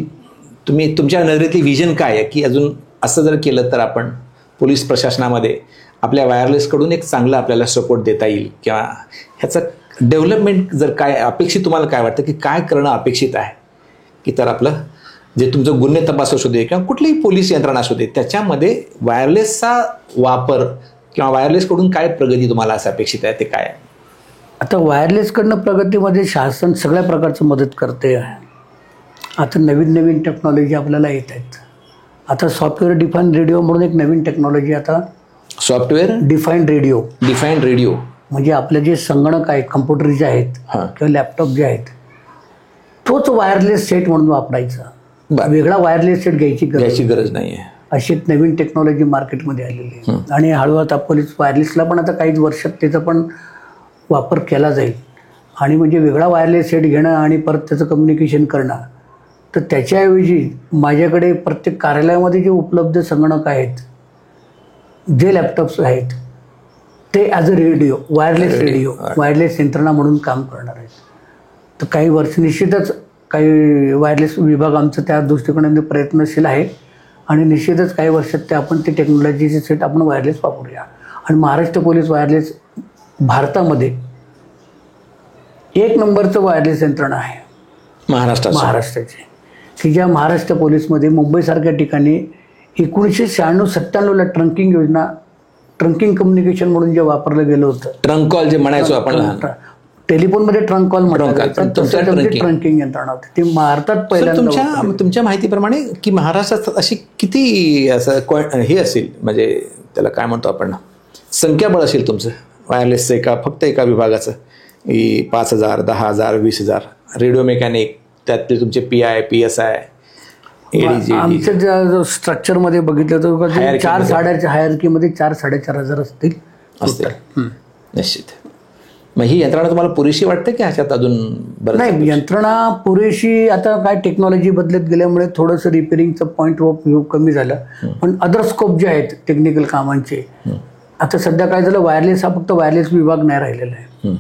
तुम्ही तुमच्या नजरेतली व्हिजन काय आहे की अजून असं जर केलं तर आपण पोलीस प्रशासनामध्ये आपल्या वायरलेसकडून एक चांगला आपल्याला सपोर्ट देता येईल, किंवा ह्याचं डेव्हलपमेंट जर काय अपेक्षित, तुम्हाला काय वाटतं की काय करणं अपेक्षित आहे की तर आपलं जे तुमचं गुन्हे तपास असू दे किंवा कुठलीही पोलीस यंत्रणा असू दे त्याच्यामध्ये वायरलेसचा वापर किंवा वायरलेसकडून काय प्रगती तुम्हाला असं अपेक्षित आहे ते काय आहे? आता वायरलेसकडनं प्रगतीमध्ये शासन सगळ्या प्रकारचं मदत करते. आता नवीन नवीन टेक्नॉलॉजी आपल्याला येत आहेत. आता सॉफ्टवेअर डिफाईन रेडिओ म्हणून एक नवीन टेक्नॉलॉजी आता सॉफ्टवेअर डिफाईन रेडिओ म्हणजे आपले जे संगणक आहेत, कम्प्युटर जे आहेत किंवा लॅपटॉप जे आहेत, तोच वायरलेस सेट म्हणून वापरायचा. वेगळा वायरलेस सेट घ्यायची गरज नाही आहे. अशी एक नवीन टेक्नॉलॉजी मार्केटमध्ये आलेली आहे. आणि हळूहळू आता पोलीस वायरलेसला पण आता काहीच वर्षात त्याचा पण वापर केला जाईल. आणि म्हणजे वेगळा वायरलेस सेट घेणं आणि परत त्याचं कम्युनिकेशन करणं, तर त्याच्याऐवजी माझ्याकडे प्रत्येक कार्यालयामध्ये जे उपलब्ध संगणक आहेत, जे लॅपटॉप्स आहेत, ते ॲज अ रेडिओ वायरलेस यंत्रणा म्हणून काम करणार आहेत. तर काही वर्ष निश्चितच काही वायरलेस विभाग आमचं त्या दृष्टिकोनाने प्रयत्नशील आहे आणि निश्चितच काही वर्षात ते आपण ते टेक्नॉलॉजीचे सेट आपण वायरलेस वापरूया. आणि महाराष्ट्र पोलीस वायरलेस भारतामध्ये 1 नंबरचं वायरलेस यंत्रणा आहे महाराष्ट्राची, की ज्या महाराष्ट्र पोलीसमध्ये मुंबईसारख्या ठिकाणी 1996-97ला ट्रंकिंग कम्युनिकेशन म्हणून जे वापरलं गेलं होतं, ट्रंक कॉल जे म्हणायचो आपण, टेलिफोनमध्ये ट्रंक कॉल ट्रंकिंग यंत्रणा होती, ती भारतात पहिल्यांदा. तुमच्या माहितीप्रमाणे की महाराष्ट्रात अशी किती असं हे असेल, म्हणजे त्याला काय म्हणतो आपण, संख्याबळ असेल तुमचं वायरलेसचं फक्त एका विभागाचं, 5,000, 10,000, 20,000 रेडिओ मेकॅनिक, त्यातले तुमचे PI, PSI, ADG. आमच्या ज्या स्ट्रक्चरमध्ये बघितलं तर 4 हायरकीमध्ये 4,000-4,500 असतील. निश्चित. मग ही यंत्रणा तुम्हाला पुरेशी वाटते की ह्याच्यात अजून बरं? नाही, यंत्रणा पुरेशी. आता काय टेक्नॉलॉजी बदलत गेल्यामुळे थोडंसं रिपेरिंगचं पॉईंट ऑफ व्ह्यू कमी झालं, पण अदर स्कोप जे आहेत टेक्निकल कामांचे, आता सध्या काय झालं, वायरलेस हा फक्त वायरलेस विभाग नाही राहिलेला आहे.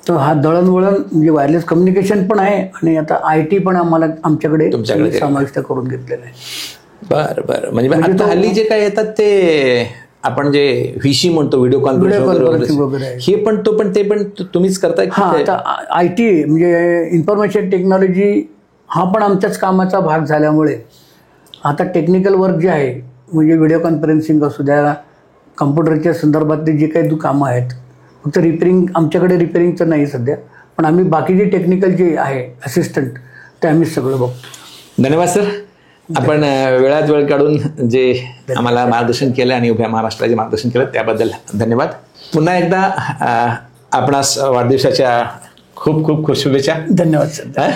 तर हा दळणवळण म्हणजे वायरलेस कम्युनिकेशन पण आहे आणि आता IT पण आमच्याकडे समाविष्ट करून घेतलेलं आहे. बरं. म्हणजे हल्ली जे काय येतात ते आपण जे व्हीसी म्हणतो, व्हिडिओ कॉन्फरन्सिंग वगैरे, हे पण ते पण तुम्हीच करताय? आता IT म्हणजे इन्फॉर्मेशन टेक्नॉलॉजी हा पण आमच्याच कामाचा भाग झाल्यामुळे आता टेक्निकल वर्क जे आहे, म्हणजे व्हिडिओ कॉन्फरन्सिंग असू द्या, कम्प्युटरच्या संदर्भातले जे काही कामं आहेत, फक्त आमच्याकडे रिपेरिंगचं नाही सध्या, पण आम्ही बाकी जे टेक्निकल जे आहे असिस्टंट ते आम्ही सगळं बघतो. धन्यवाद सर. आपण वेळात वेळ काढून जे आम्हाला मार्गदर्शन केलं आणि उभ्या महाराष्ट्राचे मार्गदर्शन केलं त्याबद्दल धन्यवाद. पुन्हा एकदा आपणास वाढदिवसाच्या खूप खूप शुभेच्छा. धन्यवाद सर.